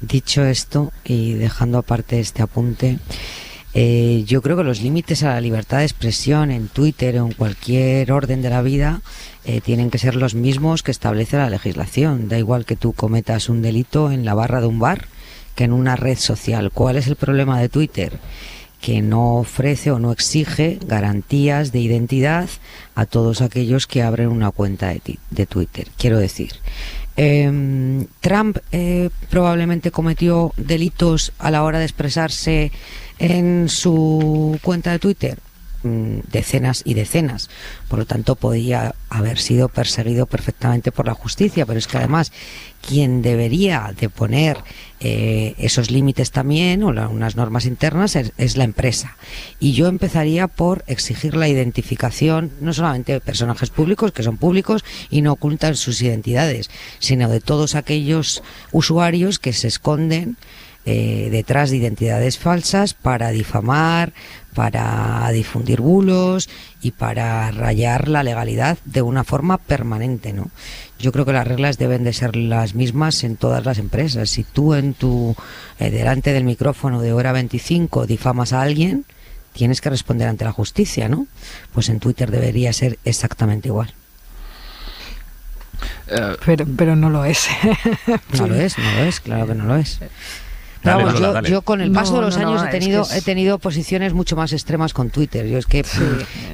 dicho esto y dejando aparte este apunte, yo creo que los límites a la libertad de expresión en Twitter o en cualquier orden de la vida tienen que ser los mismos que establece la legislación. Da igual que tú cometas un delito en la barra de un bar que en una red social. ¿Cuál es el problema de Twitter? Que no ofrece o no exige garantías de identidad a todos aquellos que abren una cuenta de Twitter. Quiero decir, Trump probablemente cometió delitos a la hora de expresarse en su cuenta de Twitter. Decenas y decenas, por lo tanto podía haber sido perseguido perfectamente por la justicia, pero es que además quien debería de poner esos límites también, o unas normas internas, es la empresa, y yo empezaría por exigir la identificación no solamente de personajes públicos que son públicos y no ocultan sus identidades, sino de todos aquellos usuarios que se esconden detrás de identidades falsas para difamar, para difundir bulos y para rayar la legalidad de una forma permanente, ¿no? Yo creo que las reglas deben de ser las mismas en todas las empresas. Si tú delante del micrófono de Hora 25 difamas a alguien, tienes que responder ante la justicia, ¿no? Pues en Twitter debería ser exactamente igual. Pero no lo es. No lo es, claro que no lo es. Vamos, yo con el paso de los años he tenido posiciones mucho más extremas con Twitter. Yo es que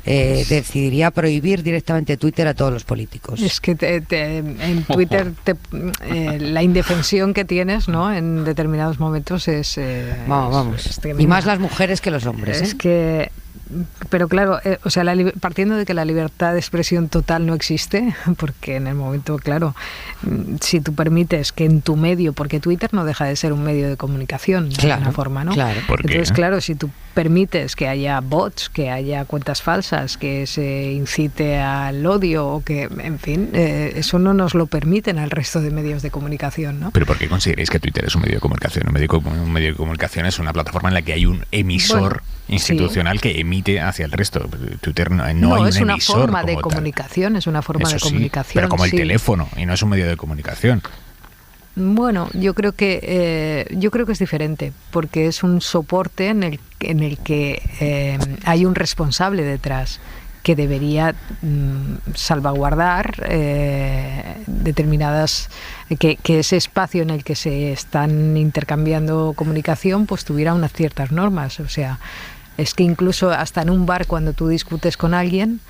decidiría prohibir directamente Twitter a todos los políticos. Es que en Twitter la indefensión que tienes, ¿no?, en determinados momentos es vamos. Y más las mujeres que los hombres. Es que pero claro, o sea, partiendo de que la libertad de expresión total no existe, porque en el momento, claro, si tú permites que en tu medio, porque Twitter no deja de ser un medio de comunicación de alguna forma, ¿no? Claro. Entonces, claro, si tú permites que haya bots, que haya cuentas falsas, que se incite al odio, o que, en fin, eso no nos lo permiten al resto de medios de comunicación, ¿no? ¿Pero por qué consideráis que Twitter es un medio de comunicación? Un medio de comunicación es una plataforma en la que hay un emisor institucional que emite hacia el resto. Twitter no hay un emisor. Es una forma de comunicación, es una forma de comunicación. Pero como el teléfono, y no es un medio de comunicación. Bueno, yo creo que es diferente, porque es un soporte en el que hay un responsable detrás que debería salvaguardar determinadas, que ese espacio en el que se están intercambiando comunicación pues tuviera unas ciertas normas. O sea, es que incluso hasta en un bar, cuando tú discutes con alguien,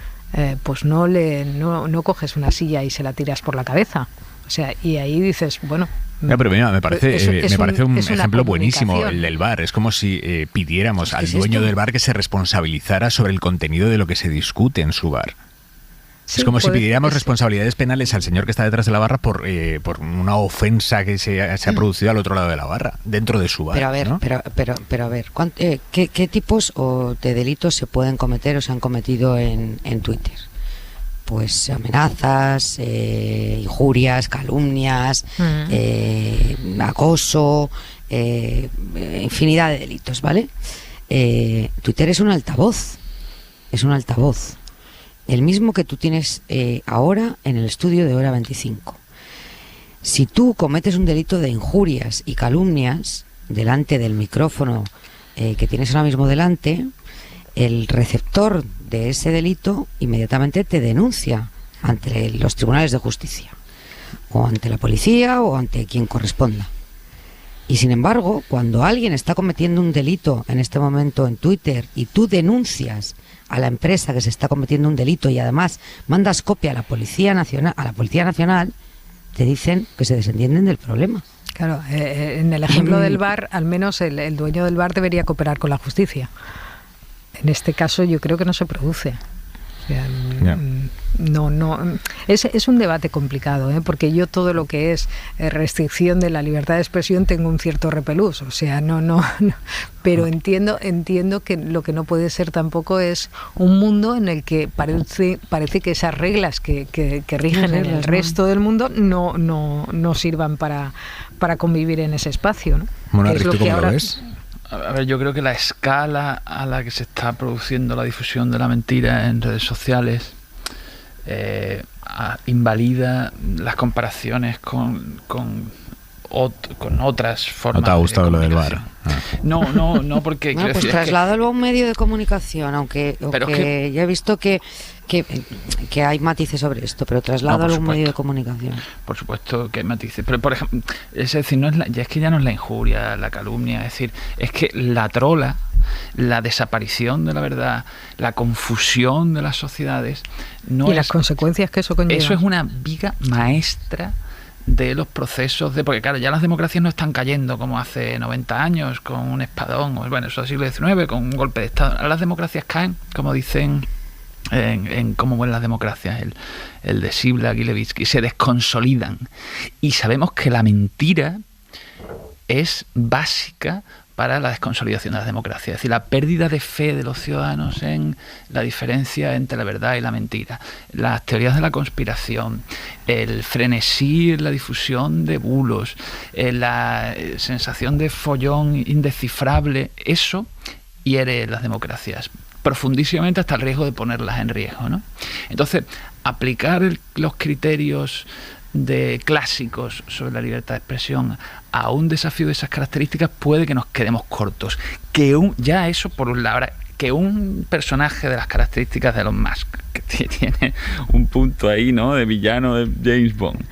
pues no coges una silla y se la tiras por la cabeza. O sea, y ahí dices, bueno... No, pero mira, me parece un ejemplo buenísimo el del bar. Es como si pidiéramos al dueño del bar que se responsabilizara sobre el contenido de lo que se discute en su bar. Sí, es como si pidiéramos responsabilidades penales al señor que está detrás de la barra por una ofensa que se ha producido al otro lado de la barra, dentro de su bar. Pero a ver, ¿no? pero a ver, ¿qué tipos de delitos se pueden cometer o se han cometido en Twitter? Pues amenazas, injurias, calumnias, acoso, infinidad de delitos, ¿vale? Twitter es un altavoz, el mismo que tú tienes ahora en el estudio de Hora 25. Si tú cometes un delito de injurias y calumnias delante del micrófono que tienes ahora mismo delante, el receptor de ese delito inmediatamente te denuncia ante los tribunales de justicia, o ante la policía, o ante quien corresponda. Y sin embargo, cuando alguien está cometiendo un delito en este momento en Twitter y tú denuncias a la empresa que se está cometiendo un delito y además mandas copia a la Policía Nacional, te dicen que se desentienden del problema. Claro, en el ejemplo del bar, al menos el dueño del bar debería cooperar con la justicia. En este caso yo creo que no se produce. O sea, es un debate complicado, porque yo todo lo que es restricción de la libertad de expresión tengo un cierto repelús. O sea, no. Pero entiendo que lo que no puede ser tampoco es un mundo en el que parece que esas reglas que rigen en el resto del mundo no sirvan para convivir en ese espacio, ¿no? Bueno, ¿tú cómo lo ves? A ver, yo creo que la escala a la que se está produciendo la difusión de la mentira en redes sociales invalida las comparaciones con otras formas. ¿No te ha gustado lo del bar? No, porque... Bueno, pues trasládalo a un medio de comunicación, aunque ya he visto que hay matices sobre esto, pero trasládalo a un medio de comunicación. Por supuesto que hay matices, pero por ejemplo, es decir, ya no es la injuria, la calumnia, es decir, es que la trola, la desaparición de la verdad, la confusión de las sociedades, las consecuencias que eso conlleva. Eso es una viga maestra de los procesos porque claro, ya las democracias no están cayendo como hace 90 años con un espadón, bueno, eso es el siglo XIX, con un golpe de Estado. Ahora las democracias caen, como dicen en Cómo ven las democracias, el de Sibla Gilevitsky, se desconsolidan. Y sabemos que la mentira es básica para la desconsolidación de las democracias, es decir, la pérdida de fe de los ciudadanos en la diferencia entre la verdad y la mentira, las teorías de la conspiración, el frenesí en la difusión de bulos, la sensación de follón indescifrable, eso hiere las democracias profundísimamente hasta el riesgo de ponerlas en riesgo, ¿no? Entonces, aplicar los criterios clásicos sobre la libertad de expresión a un desafío de esas características puede que nos quedemos cortos. Ya eso por un lado, que un personaje de las características de Elon Musk, que tiene un punto ahí, ¿no?, de villano de James Bond,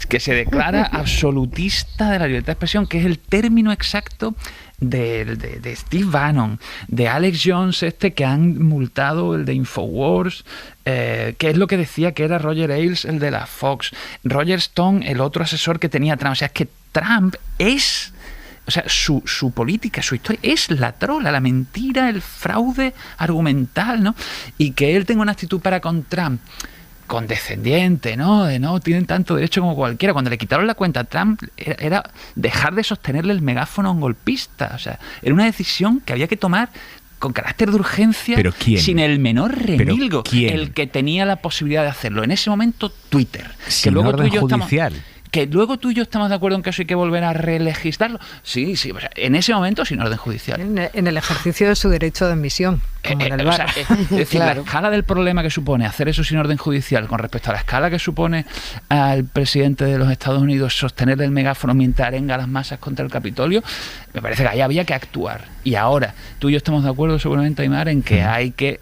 que se declara absolutista de la libertad de expresión, que es el término exacto de Steve Bannon, de Alex Jones, que han multado, el de Infowars, que es lo que decía que era Roger Ailes, el de la Fox, Roger Stone, el otro asesor que tenía Trump. O sea, es que Trump es O sea, su política, su historia es la trola, la mentira, el fraude argumental, ¿no? Y que él tenga una actitud para con Trump condescendiente, ¿no? De no, tienen tanto derecho como cualquiera. Cuando le quitaron la cuenta a Trump era dejar de sostenerle el megáfono a un golpista. O sea, era una decisión que había que tomar con carácter de urgencia, ¿pero quién? Sin el menor remilgo. ¿Quién? El que tenía la posibilidad de hacerlo. En ese momento, Twitter. Sin orden judicial. Que luego tú y yo estamos de acuerdo en que eso hay que volver a relegislarlo. Sí, o sea, en ese momento sin orden judicial. En el ejercicio de su derecho de admisión, como en el VAR. O sea, es decir, claro. La escala del problema que supone hacer eso sin orden judicial con respecto a la escala que supone al presidente de los Estados Unidos sostener el megáfono mientras arenga a las masas contra el Capitolio, me parece que ahí había que actuar. Y ahora, tú y yo estamos de acuerdo seguramente, Aimar, en que hay que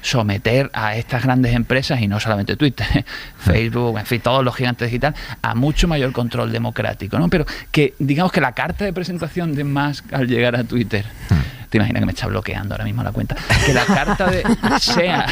someter a estas grandes empresas, y no solamente Twitter, Facebook, en fin, todos los gigantes digitales, a mucho mayor control democrático, ¿no? Pero que, digamos que la carta de presentación de Musk al llegar a Twitter, te imaginas que me está bloqueando ahora mismo la cuenta, que la carta de sea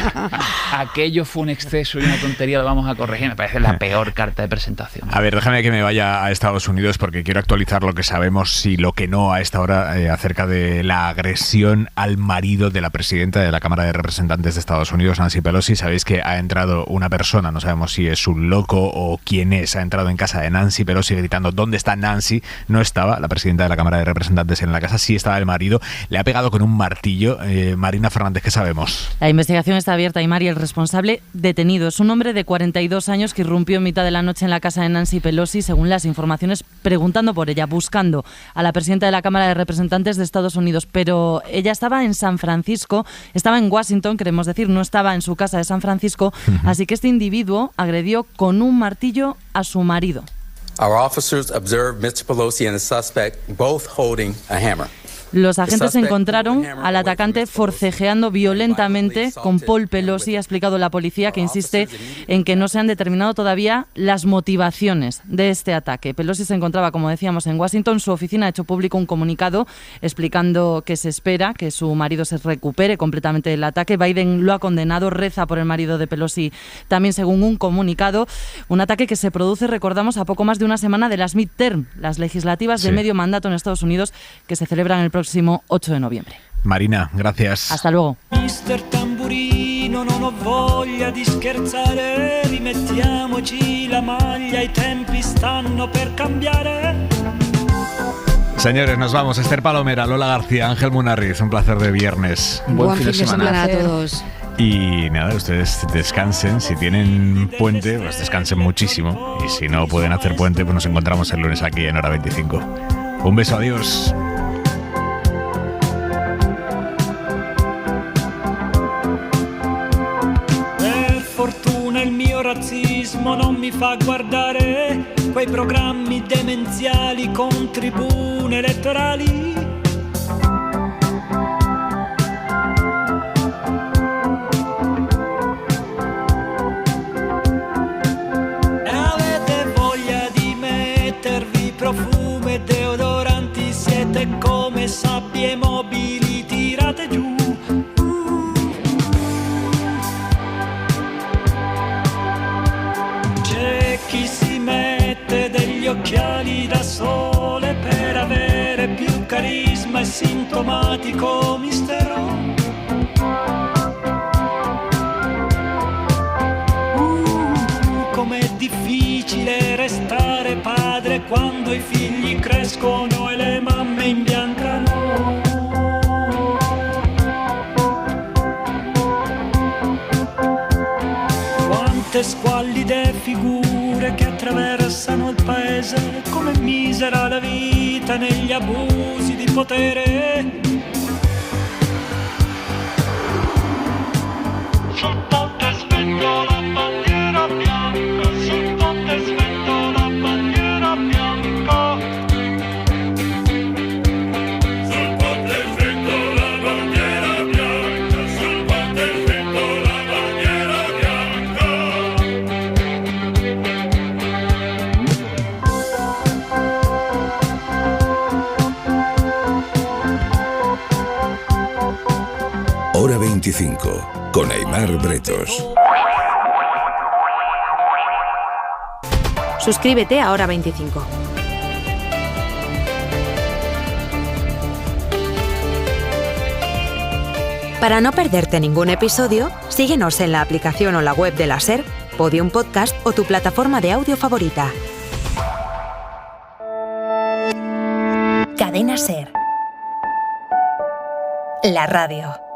aquello fue un exceso y una tontería, lo vamos a corregir, me parece la peor carta de presentación. A ver, déjame que me vaya a Estados Unidos porque quiero actualizar lo que sabemos y lo que no a esta hora acerca de la agresión al marido de la presidenta de la Cámara de Representantes de Estados Unidos, Nancy Pelosi. Sabéis que ha entrado una persona, no sabemos si es un loco o quién es, ha entrado en casa de Nancy Pelosi gritando ¿dónde está Nancy? No estaba la presidenta de la Cámara de Representantes en la casa, sí estaba el marido, le ha pegado con un martillo. Marina Fernández, ¿qué sabemos? La investigación está abierta, Aimar, y el responsable detenido. Es un hombre de 42 años que irrumpió en mitad de la noche en la casa de Nancy Pelosi, según las informaciones, preguntando por ella, buscando a la presidenta de la Cámara de Representantes de Estados Unidos. Pero ella estaba en San Francisco, estaba en Washington, queremos decir, no estaba en su casa de San Francisco, así que este individuo agredió con un martillo a su marido. Our officers observed Mr. Pelosi and the suspect both holding a hammer. Los agentes encontraron al atacante forcejeando violentamente con Paul Pelosi. Ha explicado la policía, que insiste en que no se han determinado todavía las motivaciones de este ataque. Pelosi se encontraba, como decíamos, en Washington. Su oficina ha hecho público un comunicado explicando que se espera que su marido se recupere completamente del ataque. Biden lo ha condenado, reza por el marido de Pelosi también, según un comunicado. Un ataque que se produce, recordamos, a poco más de una semana de las midterm, las legislativas de medio mandato en Estados Unidos, que se celebran el próximo 8 de noviembre. Marina, gracias. Hasta luego. Mister Tamburino, non ho voglia di scherzare, rimettiamoci la maglia, i tempi stanno per cambiare. Señores, nos vamos. Esther Palomera, Lola García, Ángel Munarriz, un placer de viernes. Buen fin de semana a todos. Y nada, ustedes descansen. Si tienen puente, pues descansen muchísimo. Y si no pueden hacer puente, pues nos encontramos el lunes aquí en Hora 25. Un beso, adiós. Il mio razzismo non mi fa guardare quei programmi demenziali con tribune elettorali. E avete voglia di mettervi profumo e deodoranti, siete come sabbie mobili tirate giù. Chi si mette degli occhiali da sole per avere più carisma e sintomatico mistero. Com'è difficile restare padre quando i figli crescono e le mamme imbiancano. Quante squallide figure che attraversano il paese, come misera la vita negli abusi di potere. Sul ponte svento la bandiera bianca, sul ponte svento la bandiera bianca. Sul ponte svento la bandiera bianca, sul ponte svento la bandiera bianca. Hora 25, con Aimar Bretos. Suscríbete a Hora 25. Para no perderte ningún episodio, síguenos en la aplicación o la web de la SER, Podium Podcast o tu plataforma de audio favorita. Cadena SER. La radio.